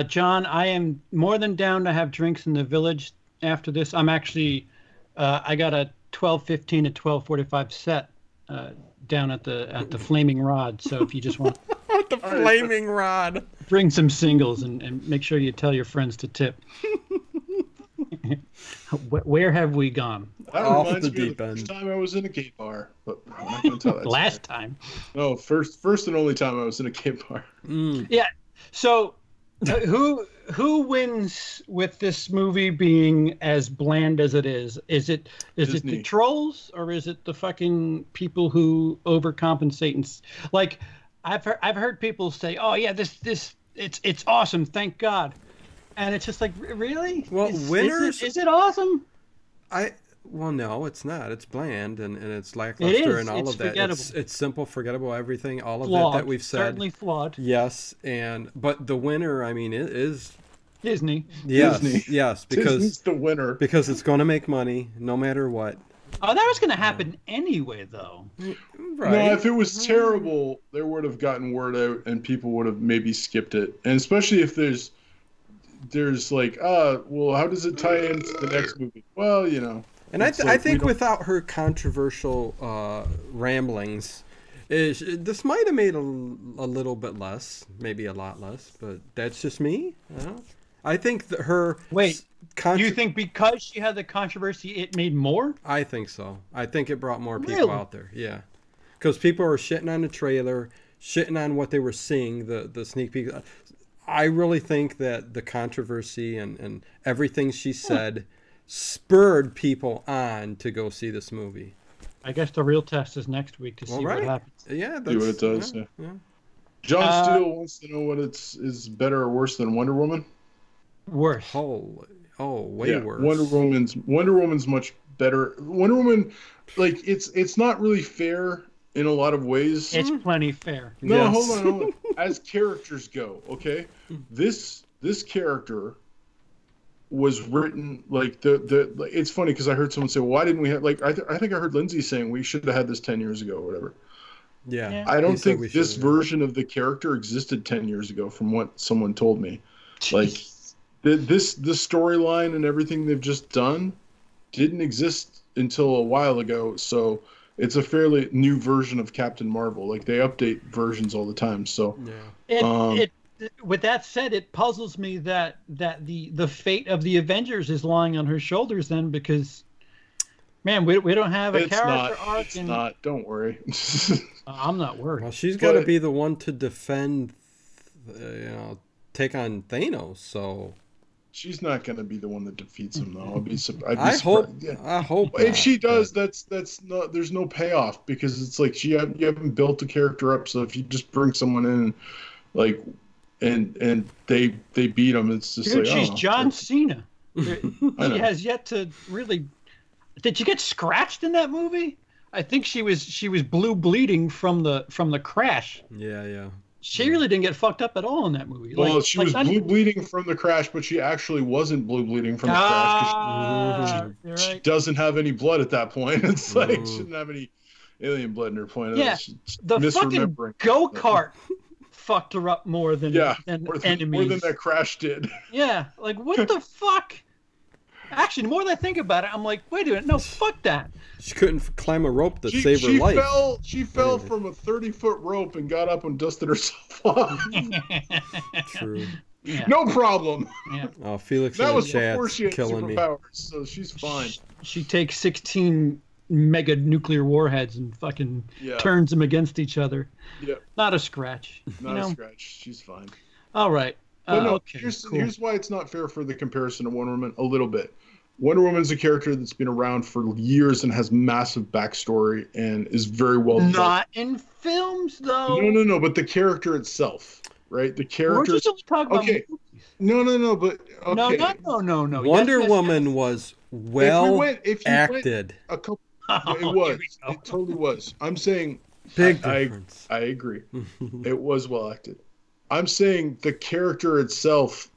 John, I am more than down to have drinks in the village after this. I'm actually, I got a 12:15 to 12:45 set. Down at the Flaming Rod. So if you just want the Flaming Rod, bring some singles and make sure you tell your friends to tip. Where have we gone? That reminds me of the first time I was in a gay bar, but I'm not going to tell that. Last time. No, first and only time I was in a gay bar. Yeah. So who wins with this movie being as bland as it is? Is it the trolls, or is it the fucking people who overcompensate? And like I've heard people say, "Oh yeah, this it's awesome, thank God," and it's just like, really? Well, winners is it awesome? Well, no, it's not. It's bland and it's lackluster and all of that. It's simple, forgettable, everything, all of that we've said. Certainly flawed. Yes, but the winner, I mean, it is Disney. Yes, Disney. Yes, because Disney's the winner. Because it's going to make money no matter what. Oh, that was going to happen anyway, though. Right. No, if it was terrible, there would have gotten word out and people would have maybe skipped it. And especially if there's like, well, how does it tie into the next movie? Well, you know. And I think without her controversial ramblings, this might have made a little bit less, maybe a lot less, but that's just me. I think that her... Wait, you think because she had the controversy, it made more? I think so. I think it brought more people out there, yeah. Because people were shitting on the trailer, shitting on what they were seeing, the sneak peek. I really think that the controversy and everything she said... spurred people on to go see this movie. I guess the real test is next week to see what happens. Yeah, see what it does. Yeah. John Steele wants to know what is better or worse than Wonder Woman. Worse. Way worse. Wonder Woman's much better. Wonder Woman, like it's not really fair in a lot of ways. It's plenty fair. No, yes. Hold on. As characters go, okay, this character was written like it's funny because I heard someone say, well, why didn't we have, like, I think I heard Lindsey saying we should have had this 10 years ago or whatever. Yeah. I don't think this version of the character existed 10 years ago from what someone told me. Like the storyline and everything they've just done didn't exist until a while ago. So it's a fairly new version of Captain Marvel. Like they update versions all the time. So with that said, it puzzles me that the fate of the Avengers is lying on her shoulders then, because, man, we don't have a character arc. It's not. Don't worry. I'm not worried. Well, she's got to be the one to defend, take on Thanos. So She's not going to be the one that defeats him, though. I'd be surprised. I hope. If she does, that's not. There's no payoff because it's like you haven't built the character up. So if you just bring someone in, like, and they beat him, it's just Dude, like she's John Cena. She has yet to really. Did she get scratched in that movie? I think she was blue bleeding from the crash. Yeah. She really didn't get fucked up at all in that movie. Well, she was blue bleeding from the crash, but she actually wasn't blue bleeding from the crash. She doesn't have any blood at that point. It's like she didn't have any alien blood in her point. Yeah, the fucking go-kart fucked her up more than enemies. More than that crash did. Yeah, like what the fuck? Actually, the more that I think about it, I'm like, wait a minute, no, fuck that. She couldn't climb a rope to save her life. She fell from a 30-foot rope and got up and dusted herself off. True. Yeah. No problem. Yeah. Oh, Felix that in was the chat before she had killing superpowers, so she's fine. She takes 16 mega nuclear warheads and fucking turns them against each other. Yeah. Not a scratch. Not a scratch. She's fine. All right. But no, okay, here's why it's not fair for the comparison to Wonder Woman a little bit. Wonder Woman's a character that's been around for years and has massive backstory and is very well done. Not in films, though. No, but the character itself, right? The character. We're just talking about movies. No, but okay. No. Wonder Woman was acted. It was. It totally was. I'm saying. Big difference. I agree. It was well acted. I'm saying the character itself.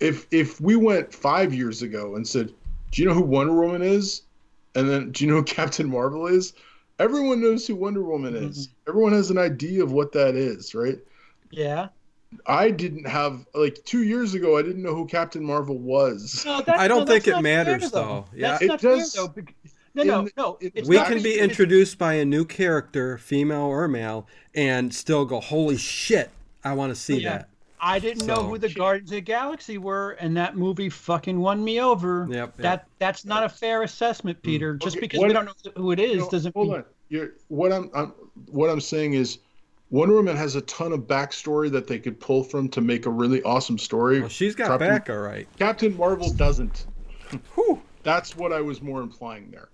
If we went 5 years ago and said, "Do you know who Wonder Woman is?" and then, "Do you know who Captain Marvel is?" Everyone knows who Wonder Woman is. Everyone has an idea of what that is, right? Yeah. I didn't have 2 years ago. I didn't know who Captain Marvel was. No, I don't think it matters, though. Yeah, it does. Fair, though. No. We can be introduced by a new character, female or male, and still go, "Holy shit, I want to see that." I didn't know who the Guardians of the Galaxy were, and that movie fucking won me over. Yep. That's not a fair assessment, Peter. Just because we don't know who it is doesn't mean. Hold on. What I'm saying is, Wonder Woman has a ton of backstory that they could pull from to make a really awesome story. Well, she's got back, all right. Captain Marvel doesn't. That's what I was more implying there.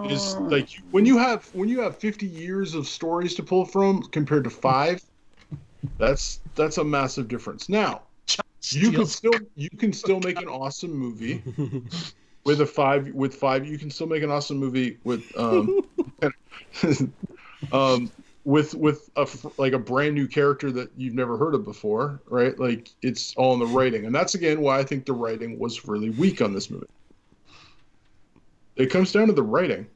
Is like when you have 50 years of stories to pull from compared to 5. That's a massive difference. Now, you can still make an awesome movie with 5. You can still make an awesome movie with with a brand new character that you've never heard of before, right? Like it's all in the writing, and that's again why I think the writing was really weak on this movie. It comes down to the writing.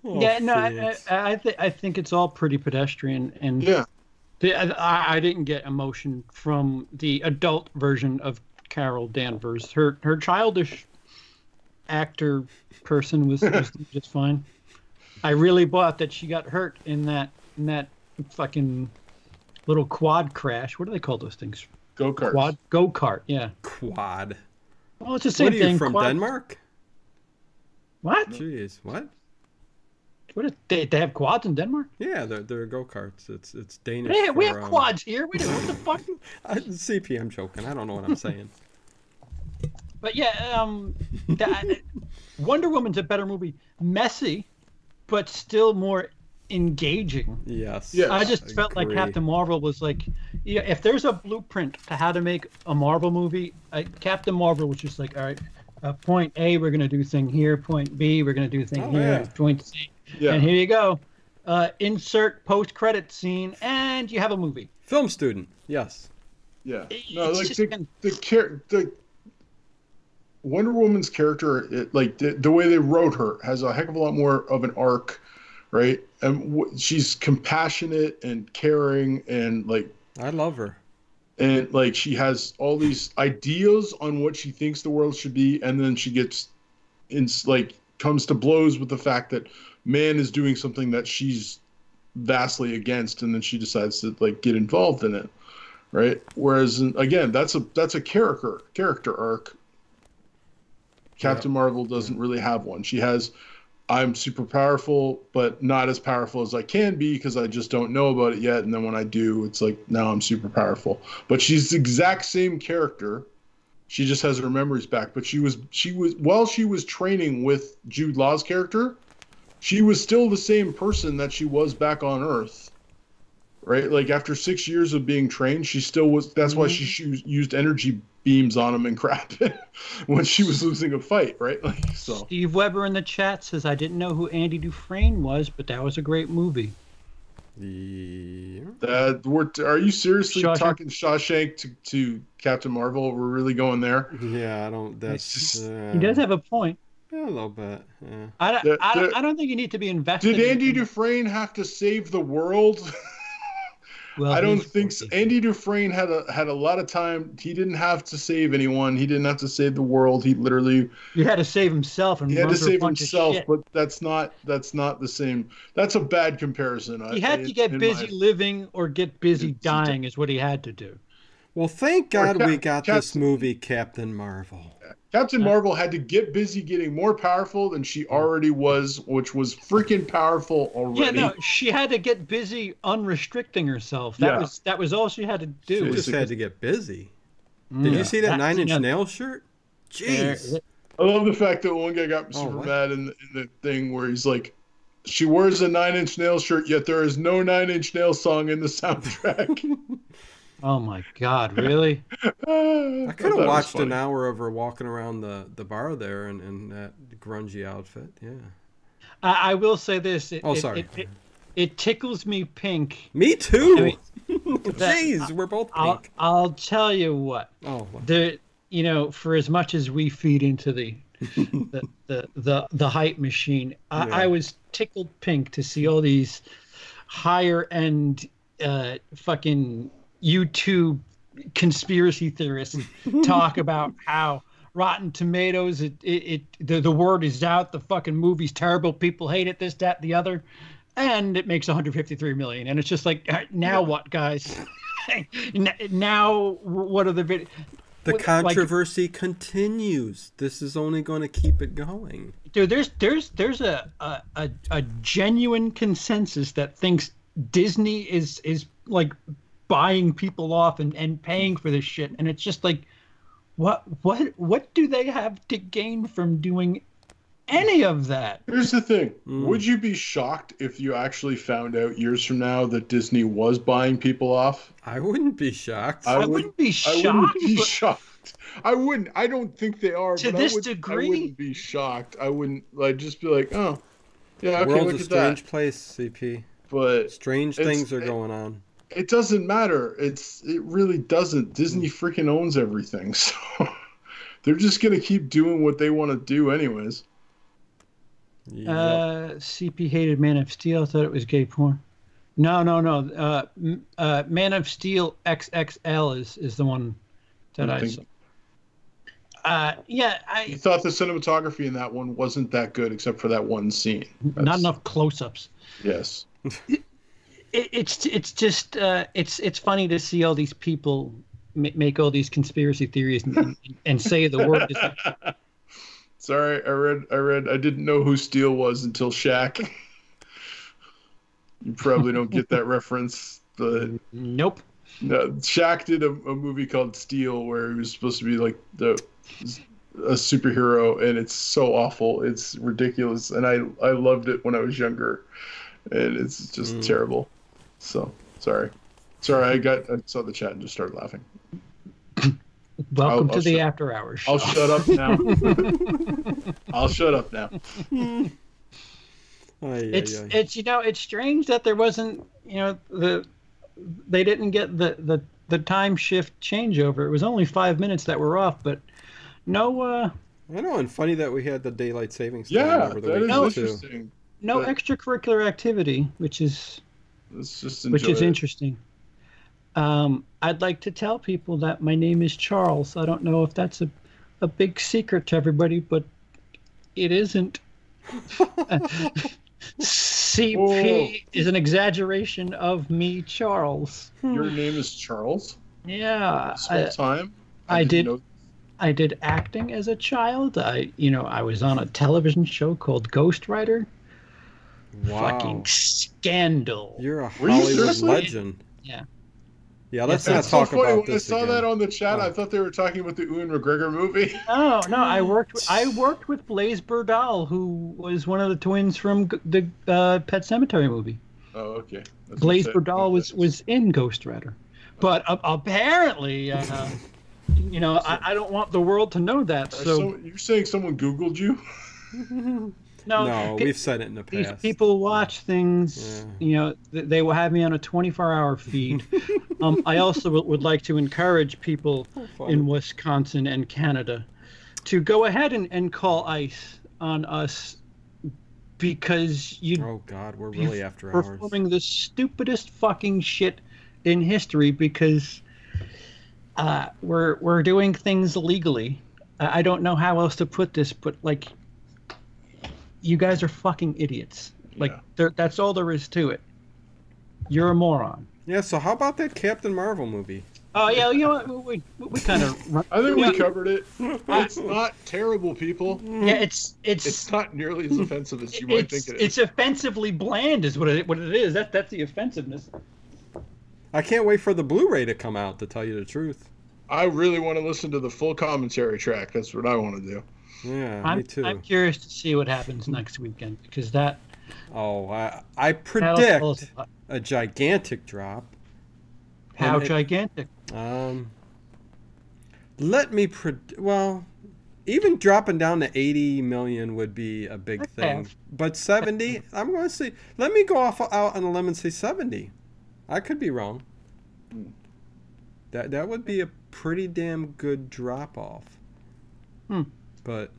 I think it's all pretty pedestrian, and I didn't get emotion from the adult version of Carol Danvers. Her childish actor person was just fine. I really bought that she got hurt in that fucking little quad crash. What do they call those things? Go-karts. Go-kart, yeah. Quad. Well, it's the same thing. What are you from, Denmark? What? Jeez, what? What they have quads in Denmark? Yeah, they're go-karts. It's Danish. Hey, we have quads here. What the fuck? CP, I'm joking. I don't know what I'm saying. But yeah, Wonder Woman's a better movie. Messy, but still more engaging. Yes. I just felt like Captain Marvel was like, if there's a blueprint to how to make a Marvel movie, Captain Marvel was just like, all right, point A, we're going to do thing here. Point B, we're going to do thing here. Yeah. Point C. Yeah. And here you go. Insert post-credit scene, and you have a movie. Film student, yes. Yeah. No, like the Wonder Woman's character, the way they wrote her, has a heck of a lot more of an arc, right? And she's compassionate and caring, and I love her. And she has all these ideas on what she thinks the world should be, and then she gets comes to blows with the fact that man is doing something that she's vastly against, and then she decides to get involved in it, right? Whereas again, that's a character arc. Captain Marvel doesn't really have one. She has, I'm super powerful, but not as powerful as I can be because I just don't know about it yet. And then when I do, it's now I'm super powerful. But she's the exact same character She just has her memories back. But she was while she was training with Jude Law's character, she was still the same person that she was back on Earth. Right? Like after 6 years of being trained, she still was. That's why she used energy beams on him and crap when she was losing a fight, right? Like so. Steve Weber in the chat says, I didn't know who Andy Dufresne was, but that was a great movie. Yeah. Are you seriously talking Shawshank to Captain Marvel? We're really going there? Yeah, I don't. That's he does have a point. Yeah, a little bit. Yeah. I don't think you need to be invested. Did Andy Dufresne have to save the world? Well, I don't think so. Andy Dufresne had a lot of time. He didn't have to save anyone. He didn't have to save the world. He had to save himself. And he had to save himself, but that's not the same. That's a bad comparison. He had to get busy living or get busy dying is what he had to do. Well, thank God we got this movie, Captain Marvel. Captain Marvel had to get busy getting more powerful than she already was, which was freaking powerful already. Yeah, no, she had to get busy unrestricting herself. That was all she had to do. She just had to get busy. Did you see that Nine Inch Nails shirt? Jeez. I love the fact that one guy got super mad in the thing where he's like, she wears a 9 Inch Nails shirt, yet there is no 9 Inch Nails song in the soundtrack. Oh my God! Really? I could have watched an hour of her walking around the bar there in that grungy outfit. Yeah. I will say this. Sorry. It tickles me pink. Me too. I mean, jeez, we're both pink. I'll tell you what. For as much as we feed into the hype machine, I was tickled pink to see all these higher end fucking YouTube conspiracy theorists talk about how Rotten Tomatoes, the word is out, the fucking movie's terrible, people hate it, this, that, the other, and it makes 153 million. And it's just like, now what, guys? Now what are the videos? The controversy continues. This is only going to keep it going. Dude, there's a genuine consensus that thinks Disney is like buying people off and paying for this shit, and it's just like, what do they have to gain from doing any of that? Here's the thing. Would you be shocked if you actually found out years from now that Disney was buying people off? I wouldn't be shocked. I wouldn't be shocked. I wouldn't be shocked. I wouldn't. I don't think they are. To this degree? I wouldn't be shocked. I wouldn't. I'd just be like, oh, yeah, okay, world's a strange place, CP. But strange things are going on. It doesn't matter. It really doesn't. Disney freaking owns everything, so they're just gonna keep doing what they want to do, anyways. Yep. CP hated Man of Steel. I thought it was gay porn. No. Man of Steel XXL is the one that I saw. You thought the cinematography in that one wasn't that good, except for that one scene. Not enough close-ups. Yes. It's just it's funny to see all these people make all these conspiracy theories and say the word is. Sorry, I didn't know who Steel was until Shaq. You probably don't get that reference, but nope. No, Shaq did a movie called Steel where he was supposed to be like a superhero, and it's so awful, it's ridiculous, and I loved it when I was younger, and it's just terrible. So sorry, I saw the chat and just started laughing. Welcome to the After Hours show. I'll shut up now. I'll shut up now. It's strange that there wasn't, they didn't get the time shift changeover. It was only 5 minutes that were off, but no. I know, and funny that we had the daylight savings time over the weekend. That is interesting. No extracurricular activity, which is interesting. I'd like to tell people that my name is Charles. I don't know if that's a big secret to everybody, but it isn't. CP is an exaggeration of me, Charles. Your name is Charles? Yeah. This whole time? I did acting as a child. I was on a television show called Ghostwriter. Wow. Fucking scandal. You're a Hollywood legend. Yeah. Yeah, let's not talk about when this I saw again. that on the chat, I thought they were talking about the Ewan McGregor movie. No, I worked with Blaise Burdal, who was one of the twins from the Pet Sematary movie. Oh, okay. Blaise Burdal was in Ghost Rider, but apparently, you know, I don't want the world to know that. So you're saying someone Googled you? No, we've said it in the past. These people watch things, you know, they will have me on a 24-hour feed. I also would like to encourage people in Wisconsin and Canada to go ahead and call ICE on us because oh God, we're really after hours. Performing the stupidest fucking shit in history because we're doing things illegally. I don't know how else to put this, but like, you guys are fucking idiots. Like, that's all there is to it. You're a moron. Yeah, so how about that Captain Marvel movie? Oh, yeah, you know what? We kind of... I think we covered it. It's not terrible, people. Yeah, it's not nearly as offensive as you might think it is. It's offensively bland is what it is. That's the offensiveness. I can't wait for the Blu-ray to come out, to tell you the truth. I really want to listen to the full commentary track. That's what I want to do. Yeah, me too. I'm curious to see what happens next weekend because that. Oh, I predict a gigantic drop. How gigantic? Let me well, even dropping down to 80 million would be a big thing. But 70, I'm going to see. Let me go out on a limb and say 70. I could be wrong. That would be a pretty damn good drop off. But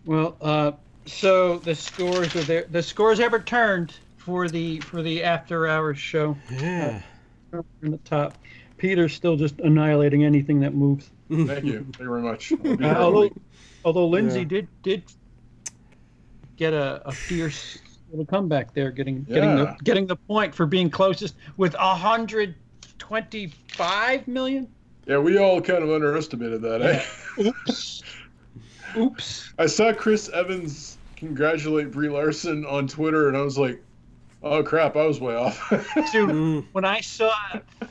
well, so the scores are there. The scores have returned for the after hours show. Yeah, in the top. Peter's still just annihilating anything that moves. Thank you very much. Although Lindsey did get a fierce little comeback there, getting the point for being closest with 125 million. Yeah, we all kind of underestimated that, eh? Oops. I saw Chris Evans congratulate Brie Larson on Twitter, and I was like, oh, crap, I was way off. Dude, when I saw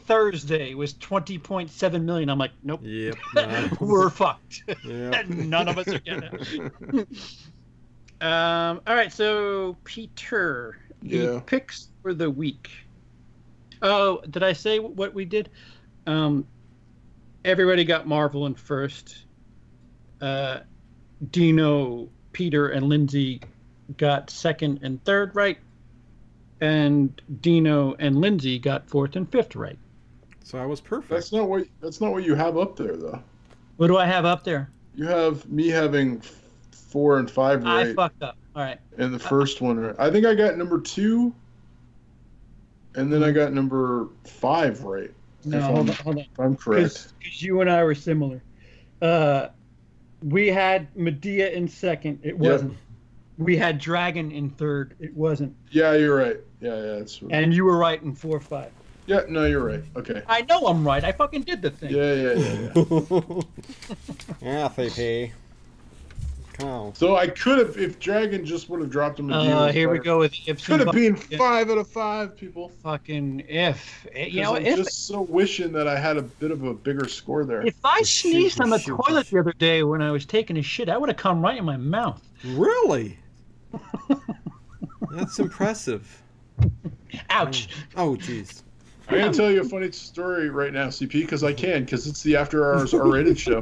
Thursday was 20.7 million, I'm like, nope. Yep. We're fucked. Yep. None of us are getting it. All right, so Peter, the picks for the week. Oh, did I say what we did? Everybody got Marvel in first. Dino, Peter, and Lindsey got second and third right. And Dino and Lindsey got fourth and fifth right. So I was perfect. That's not what you have up there, though. What do I have up there? You have me having 4 and 5 right. I fucked up. All right. And the first one right. I think I got number 2, and then I got number 5 right. No, hold on. If I'm correct. Because you and I were similar. We had Medea in second. It wasn't. Yep. We had Dragon in third. It wasn't. Yeah, you're right. Yeah, that's right. And you were right in 4, 5. Yeah, no, you're right. Okay. I know I'm right. I fucking did the thing. Yeah. Yeah, FAP. Come on. So I could have, if Dragon just would have dropped him a here we go with if. Could have been 5 out of 5, people. Fucking if. You know, I'm just so wishing that I had a bit of a bigger score there. If I sneezed on the toilet the other day when I was taking a shit, I would have come right in my mouth. Really? That's impressive. Ouch. Oh, jeez. I'm going to tell you a funny story right now, CP, because it's the After Hours R-rated show.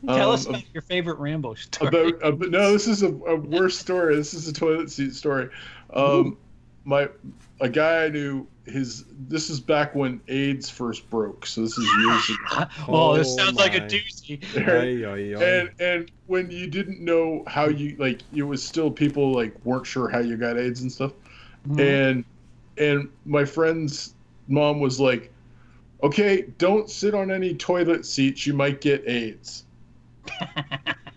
Tell us about your favorite Rambo story. No, this is a worse story. This is a toilet seat story. A guy I knew, this is back when AIDS first broke, so this is years ago. This sounds like a doozy. And when you didn't know how you, like, it was still people, like, weren't sure how you got AIDS and stuff. Mm-hmm. And my friend's mom was like, okay, don't sit on any toilet seats, you might get AIDS.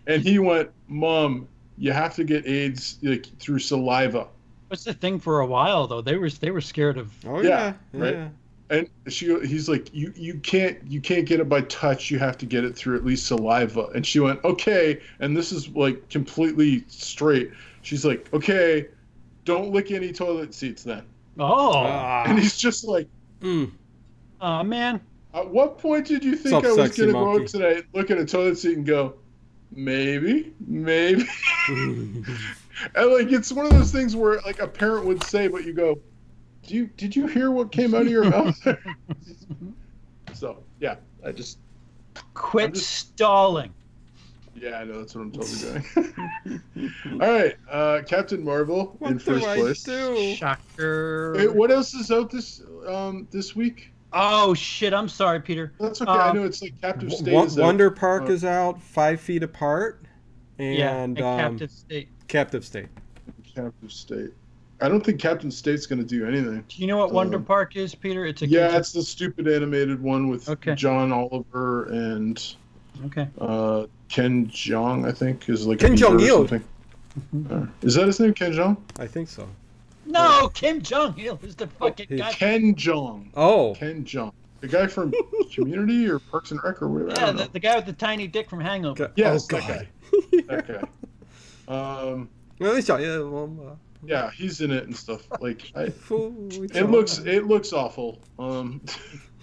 And he went, Mom, you have to get AIDS, like, through saliva. What's the thing for a while though? They were scared of. Oh yeah, right. Yeah. And he's like, you can't get it by touch. You have to get it through at least saliva. And she went, okay. And this is like completely straight. She's like, okay, don't lick any toilet seats then. Oh. And he's just like, Oh man. At what point did you think I was going to go up today, look at a toilet seat, and go, maybe? And like, it's one of those things where like a parent would say, but you go, did you hear what came out of your mouth? So yeah, quit stalling. Yeah, I know, that's what I'm totally doing. All right, Captain Marvel in first place. Shocker. Hey, what else is out this week? Oh shit! I'm sorry, Peter. That's okay. I know it's like Captive State. Wonder Park is out. 5 Feet Apart. And Captive State. Captive State. Captive State. I don't think Captain State's going to do anything. Do you know what Wonder Park is, Peter? It's it's the stupid animated one with John Oliver and Ken Jeong, I think, is like Ken Jeong-il. Is that his name, Ken Jeong? I think so. No, Kim Jong-il is the fucking guy. Ken Jeong. Oh. Ken Jeong. The guy from Community or Parks and Rec or whatever. Yeah, the guy with the tiny dick from Hangover. Yes, that guy. That guy. Yeah, he's in it and stuff. Like, it looks awful. I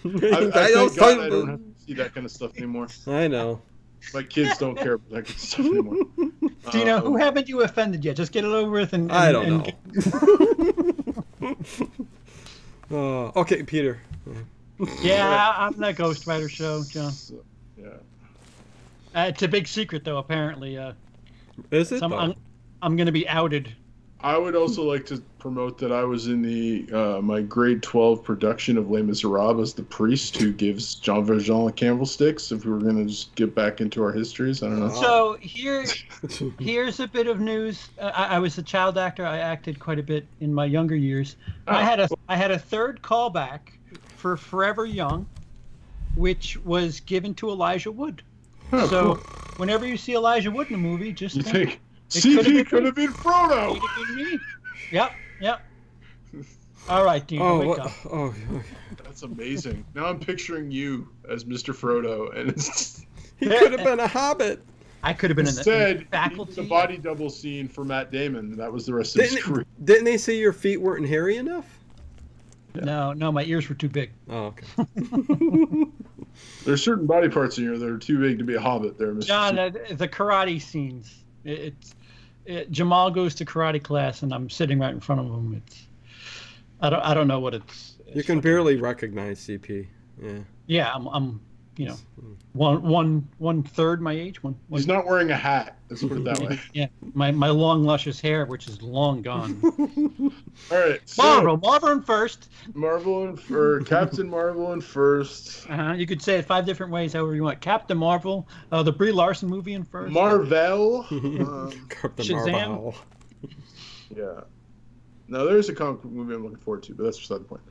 thank God I don't have to see that kind of stuff anymore. I know. My kids don't care about that kind of stuff anymore. Dino, who haven't you offended yet? Just get it over with and I don't know. Okay, Peter. Yeah, I'm that Ghost Rider show, John. Yeah. It's a big secret, though. Apparently, is it? I'm going to be outed. I would also like to promote that I was in the my grade 12 production of Les Miserables as the priest who gives Jean Valjean a candlesticks. If we were going to just get back into our histories, I don't know. So here's a bit of news. I was a child actor. I acted quite a bit in my younger years. I had a third callback for Forever Young, which was given to Elijah Wood. Oh, so cool. Whenever you see Elijah Wood in a movie, just think CP could have been Frodo. Me. Yep. All right, Dino, wake up. Oh, that's amazing. Now I'm picturing you as Mr. Frodo, and he could have been a hobbit. I could have been in the faculty. The body double scene for Matt Damon. That was the rest of his career. Didn't they say your feet weren't hairy enough? Yeah. No, my ears were too big. Oh, okay. There's certain body parts in here that are too big to be a hobbit there, Mr. John, the karate scenes. Jamal goes to karate class, and I'm sitting right in front of him. I don't know what it's. You can barely recognize CP. Yeah. Yeah, I'm one third my age. He's not wearing a hat. Let's put it that way. Yeah, my long luscious hair, which is long gone. All right, so Marvel in first. Captain Marvel in first. You could say it 5 different ways, however you want. Captain Marvel, the Brie Larson movie in first. Marvel. Captain Shazam. Marvel. Yeah. Now there's a comic book movie I'm looking forward to, but that's beside the point.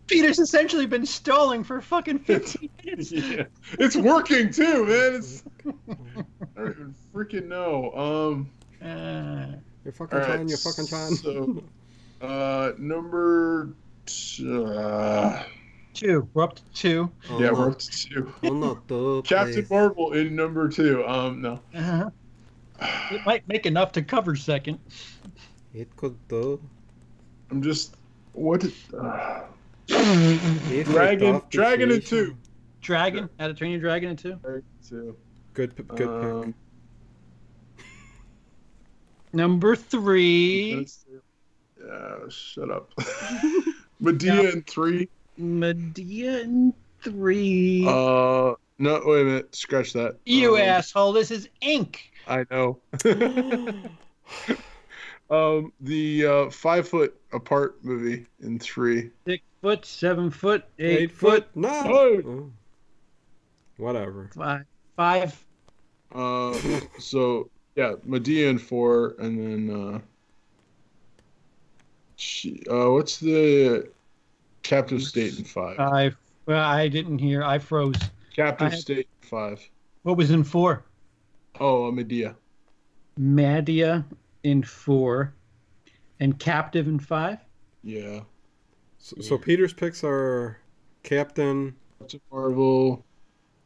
Peter's essentially been stalling for fucking 15 minutes. Yeah. It's working too, man. I don't even freaking know. You're fucking trying. You're fucking trying. So, number 2. We're up to 2. Yeah, we're up to 2. Captain Marvel in number 2. No. It might make enough to cover second. It could do. I'm just Dragon in 2. Dragon? How to Train Your Dragon in 2? Good pick. Number 3. Shut up. Medea in 3. Medea in 3. No, wait a minute. Scratch that. You asshole. This is Ink. I know. The 5 Foot Apart movie in 3. 6 foot, 7 foot, 8 foot. No. Oh. Whatever. 5. So yeah, Medea in 4, and then what's the Captive State in 5? I didn't hear. I froze. Captive State in 5. What was in 4? Oh, Medea. Medea in 4, and Captive in 5. Yeah. So Peter's picks are Captain Marvel,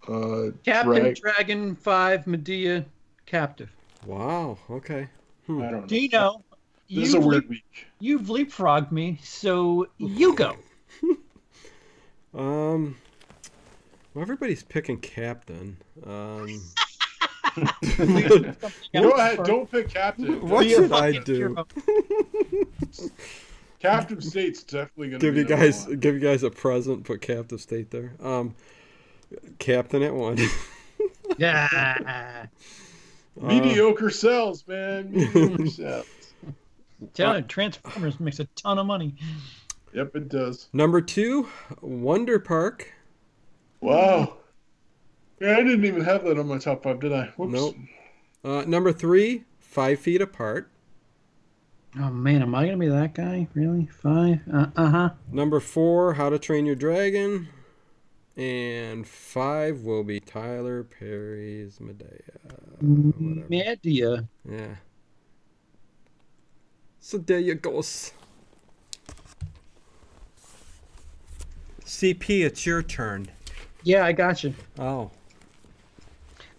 Captain Dragon 5, Medea, Captive. Wow. Okay. I don't know. Dino, This is a weird week. You've leapfrogged me, so you go. Well, everybody's picking captain. Go ahead, don't pick captain. What should I do? Captive State's definitely gonna give you guys a present. Put Captive State there. Captain at 1. Yeah. Mediocre sells, man. Mediocre sells. Tell you, Transformers makes a ton of money. Yep, it does. Number 2, Wonder Park. Wow. Yeah, I didn't even have that on my top 5, did I? Whoops. Nope. Number 3, 5 Feet Apart. Oh man, am I gonna be that guy? Really? 5? Number 4, How to Train Your Dragon. And 5 will be Tyler Perry's Medea. Medea. Yeah. So there you goes. CP, it's your turn. Yeah, I got you. Oh.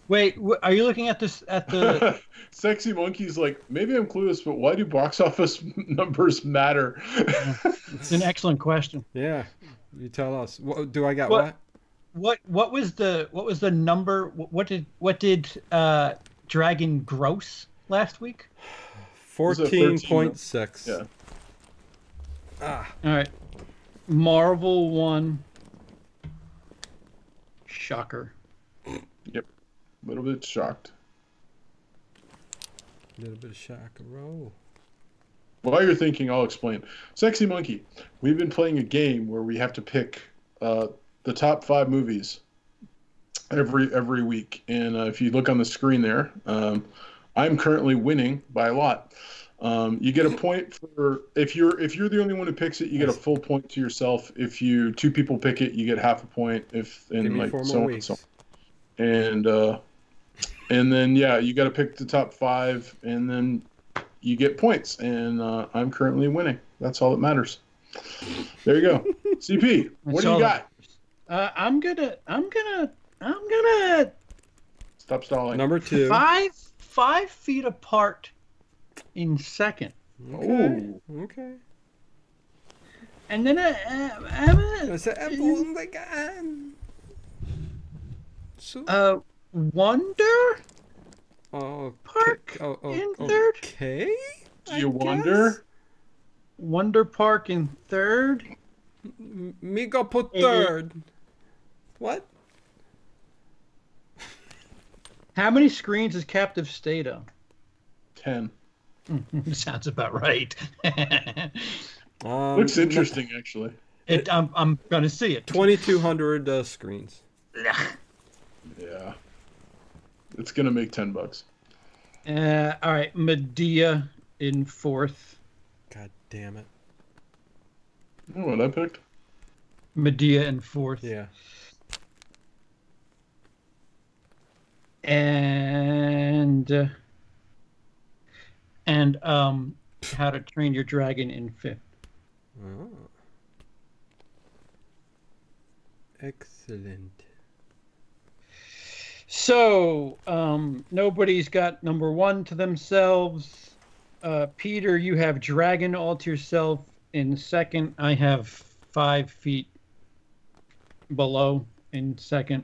Wait, are you looking at this at the? Sexy Monkey's like, maybe I'm clueless, but why do box office numbers matter? It's an excellent question. Yeah, you tell us. What do I got? What was the number? What did Dragon gross last week? 14.6. Yeah. All right. Marvel won. Shocker. Yep. A little bit shocked. A little bit of shock. Roll. While you're thinking, I'll explain. Sexy Monkey, we've been playing a game where we have to pick the top 5 movies every week. And if you look on the screen there, I'm currently winning by a lot. You get a point for if you're the only one who picks it, you get a full point to yourself. If 2 people pick it, you get half a point. And then you got to pick the top 5, and then you get points. And I'm currently winning. That's all that matters. There you go. CP, what do you got? I'm gonna Stop stalling. Number 2. 5 feet apart in second. Okay. Okay. And then Wonder Park in third. Okay. Do you wonder? Wonder Park in third. Me go put third. What? How many screens is Captive State on? 10. Sounds about right. Looks interesting, actually. I'm gonna see it. 2,200 screens. Yeah. It's gonna make $10. All right, Medea in 4th. God damn it. Oh, what I picked? Medea in 4th. Yeah. And How to Train Your Dragon in 5th. Oh. Excellent. So, nobody's got number 1 to themselves. Peter, you have Dragon all to yourself in 2nd. I have 5 feet below in 2nd.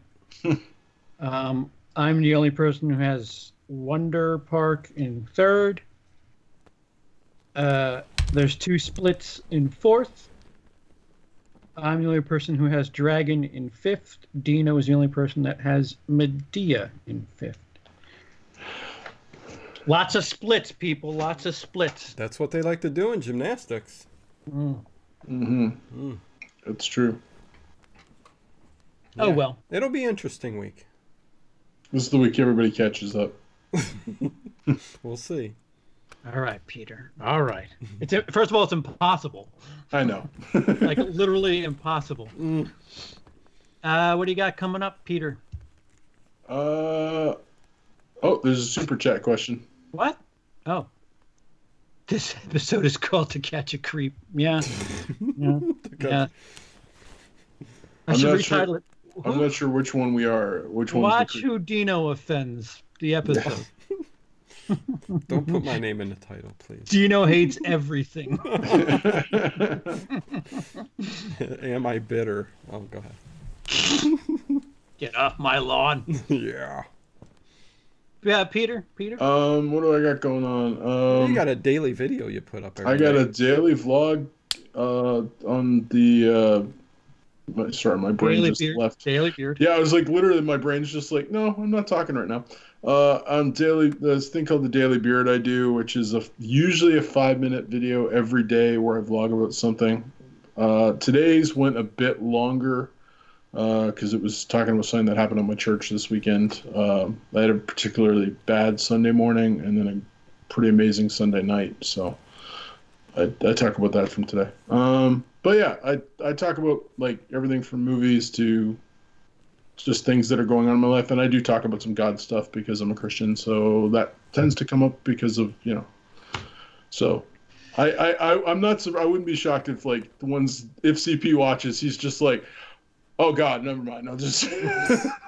I'm the only person who has Wonder Park in 3rd. There's 2 splits in 4th. I'm the only person who has Dragon in 5th. Dino is the only person that has Medea in 5th. Lots of splits, people. Lots of splits. That's what they like to do in gymnastics. That's true. Yeah. Oh, well. It'll be an interesting week. This is the week everybody catches up. We'll see. All right, Peter. All right. First of all, it's impossible. I know. Like, literally impossible. What do you got coming up, Peter? Oh, there's a super chat question. What? Oh. This episode is called To Catch a Creep. Yeah. Yeah. I should retitle it. I'm not sure which one we are. Which one? Watch Who Dino Offends, the episode. Don't put my name in the title, please. Dino hates everything. Am I bitter? Oh, go ahead. Get off my lawn. Yeah. Yeah, Peter. What do I got going on? You got a daily video you put up every I got day. a daily vlog on the sorry, my brain Daily just Beard. left. Daily Beard. Yeah, I was like, literally, my brain's just like, no, I'm not talking right now. On daily, this thing called the Daily Beard I do, which is usually a 5-minute video every day where I vlog about something. Today's went a bit longer because it was talking about something that happened at my church this weekend. I had a particularly bad Sunday morning and then a pretty amazing Sunday night, so I talk about that from today. But yeah, I talk about like everything from movies to just things that are going on in my life, and I do talk about some God stuff because I'm a Christian, so that tends to come up because of, you know. So I'm not, I wouldn't be shocked if like if CP watches, he's just like, oh God, never mind. I'll just.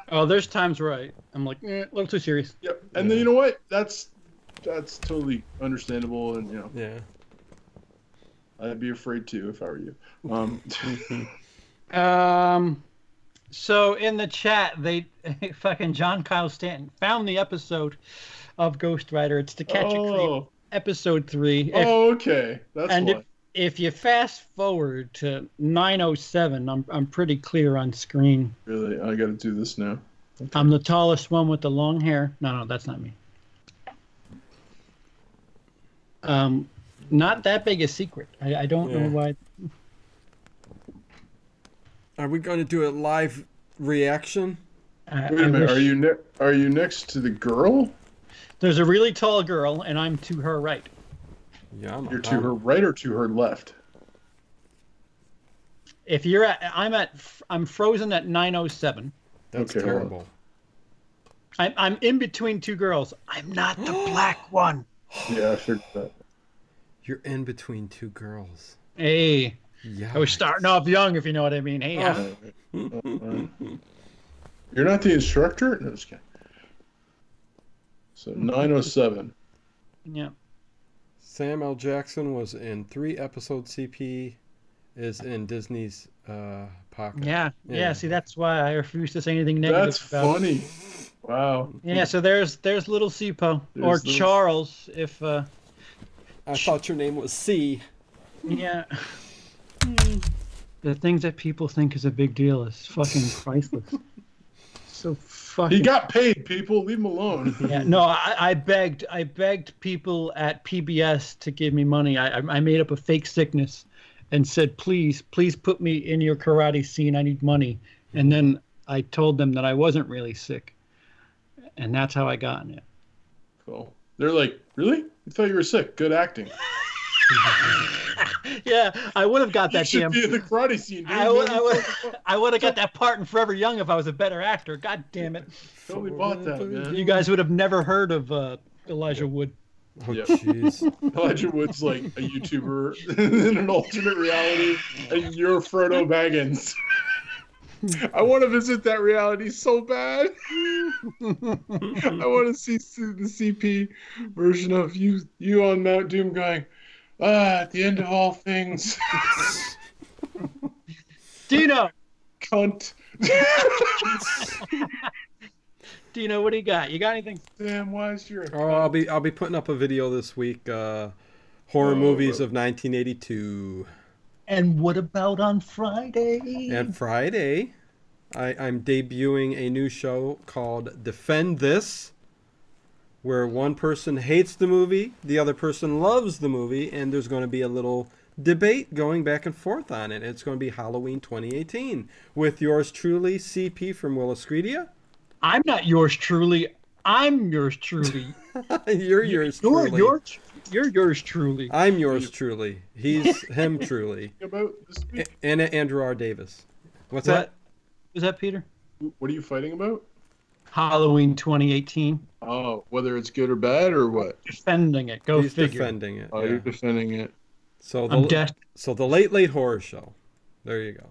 Oh, there's times where I'm like, a little too serious. Yep. And then you know what? That's totally understandable, and you know. Yeah. I'd be afraid too if I were you. So in the chat, they fucking John Kyle Stanton found the episode of Ghost Rider. It's To Catch a Creep, episode 3. Okay, that's why. If you fast forward to 9:07, I'm pretty clear on screen. Really, I got to do this now. Okay. I'm the tallest one with the long hair. No, that's not me. Not that big a secret. I don't know why. Are we going to do a live reaction? Wait a minute. Are you next to the girl? There's a really tall girl, and I'm to her right. Yeah, you're to her right or to her left? If you're I'm frozen at 9:07. That's terrible. I'm in between two girls. I'm not the black one. Yeah, I figured that. You're in between two girls. Hey. Yeah. I was starting off young, if you know what I mean. Hey. You're not the instructor? No, just kidding. So 9:07. Yeah. Sam L. Jackson was in 3 episodes. CP is in Disney's pocket. Yeah. See, that's why I refuse to say anything negative. That's funny. Wow. Yeah. So there's little Sipo or Charles. If I thought your name was C. Yeah. The things that people think is a big deal is fucking priceless. So fucking. He got paid, people. Leave him alone. Yeah, no, I begged people at PBS to give me money. I made up a fake sickness and said, please put me in your karate scene. I need money. And then I told them that I wasn't really sick. And that's how I got in it. Cool. They're like, really? I thought you were sick. Good acting. Yeah, I would have got that. You should be in the karate scene, dude. I would have got that part in Forever Young if I was a better actor. God damn it! Totally bought that, man. You guys would have never heard of Elijah Wood. Oh, jeez. Elijah Wood's like a YouTuber in an alternate reality, and you're Frodo Baggins. I want to visit that reality so bad. I want to see the CP version of you on Mount Doom going, at the end of all things. Dino! Cunt. Dino, what do you got? You got anything? Damn, why is your... Oh, I'll be putting up a video this week. Horror movies of 1982. And what about on Friday? And Friday, I'm debuting a new show called Defend This, where one person hates the movie, the other person loves the movie, and there's going to be a little debate going back and forth on it. It's going to be Halloween 2018 with yours truly, CP from Williscredia. I'm not yours truly. I'm yours truly. You're yours truly. You're yours truly. I'm yours truly. He's him truly. About this week? And Andrew R. Davis. What's that? Is that Peter? What are you fighting about? Halloween 2018. Oh, whether it's good or bad or what? Defending it. He's figure. Defending it. Oh, yeah. you're defending it. So the late horror show. There you go.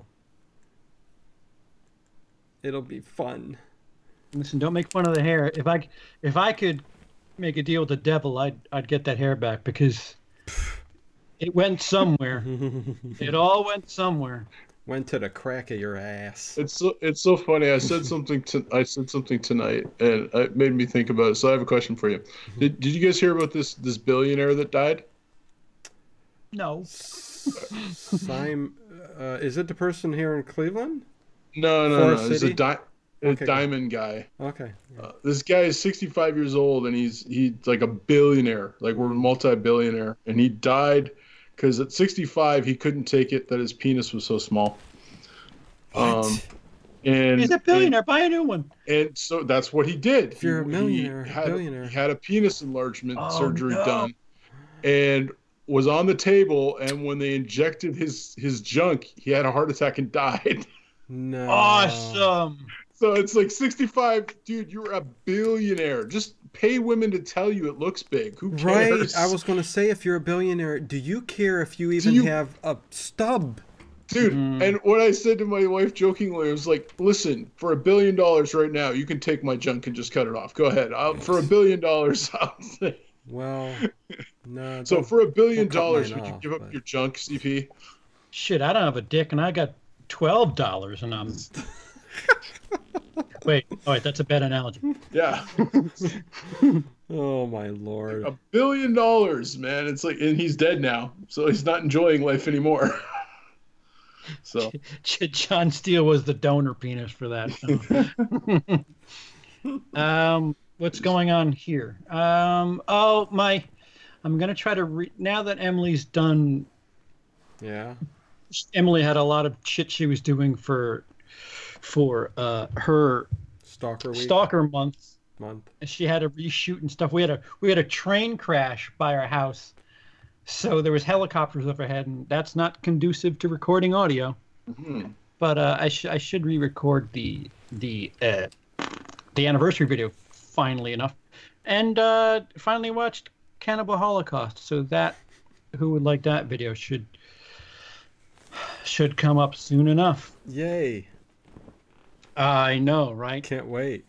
It'll be fun. Listen, don't make fun of the hair. If I could make a deal with the devil, I'd get that hair back because it went somewhere. It all went somewhere. Went to the crack of your ass. It's so funny. I said something tonight, and it made me think about it. So I have a question for you. Did you guys hear about this billionaire that died? No. Is it the person here in Cleveland? No. It's a diamond guy. Okay. This guy is 65 years old, and he's like a billionaire, like we're multi-billionaire, and he died because at 65 he couldn't take it that his penis was so small. What? And he's a billionaire. Buy a new one. And so that's what he did. If you're a millionaire, billionaire. He had a penis enlargement surgery done, and was on the table. And when they injected his junk, he had a heart attack and died. No. Awesome. So it's like 65, dude. You're a billionaire. Just pay women to tell you it looks big. Who cares? Right. I was going to say, if you're a billionaire, do you care if you even have a stub? Dude, and what I said to my wife jokingly, I was like, listen, for $1 billion right now, you can take my junk and just cut it off. Go ahead. For $1 billion, I'll say. Well, no. So for $1 billion, would you give up your junk, CP? Shit, I don't have a dick, and I got $12, and I'm... Wait, that's a bad analogy. Yeah. Oh, my Lord. $1 billion, man. It's like, and he's dead now, so he's not enjoying life anymore. So John Steele was the donor penis for that. What's going on here? I'm gonna try to now that Emily's done. Yeah. Emily had a lot of shit she was doing for her Stalker month. She had to reshoot and stuff. We had a train crash by our house. So there was helicopters overhead, and that's not conducive to recording audio. Mm-hmm. But I should re-record the anniversary video finally enough, and finally watched Cannibal Holocaust. So that who would like that video should come up soon enough. Yay! I know, right? Can't wait.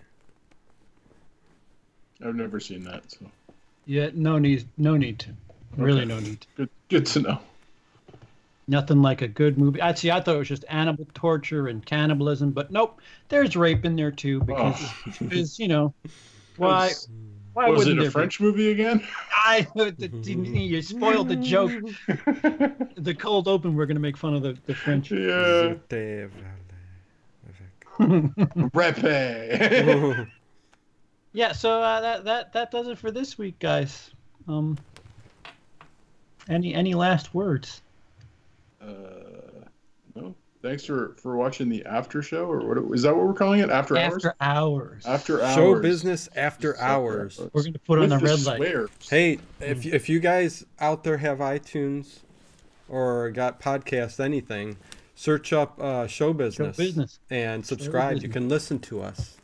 I've never seen that. So yeah, no need to. Really, no need. Good to know. Nothing like a good movie. I thought it was just animal torture and cannibalism, but nope. There's rape in there too because why was it a French movie again? You spoiled the joke. The cold open, we're gonna make fun of the French. Yeah. Repe. Yeah. So that does it for this week, guys. Any last words? No. Thanks for watching the after show, or what is that what we're calling it? After hours. After hours. Show business after hours. We're going to put it on the red light. Hey, if you guys out there have iTunes or got podcasts, anything, search up Show Business and subscribe. You can listen to us.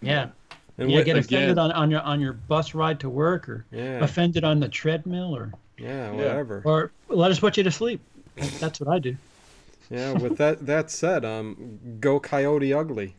Yeah. And get offended on your bus ride to work, or offended on the treadmill, or whatever. Or let us put you to sleep. That's what I do. Yeah, with that said, go Coyote Ugly.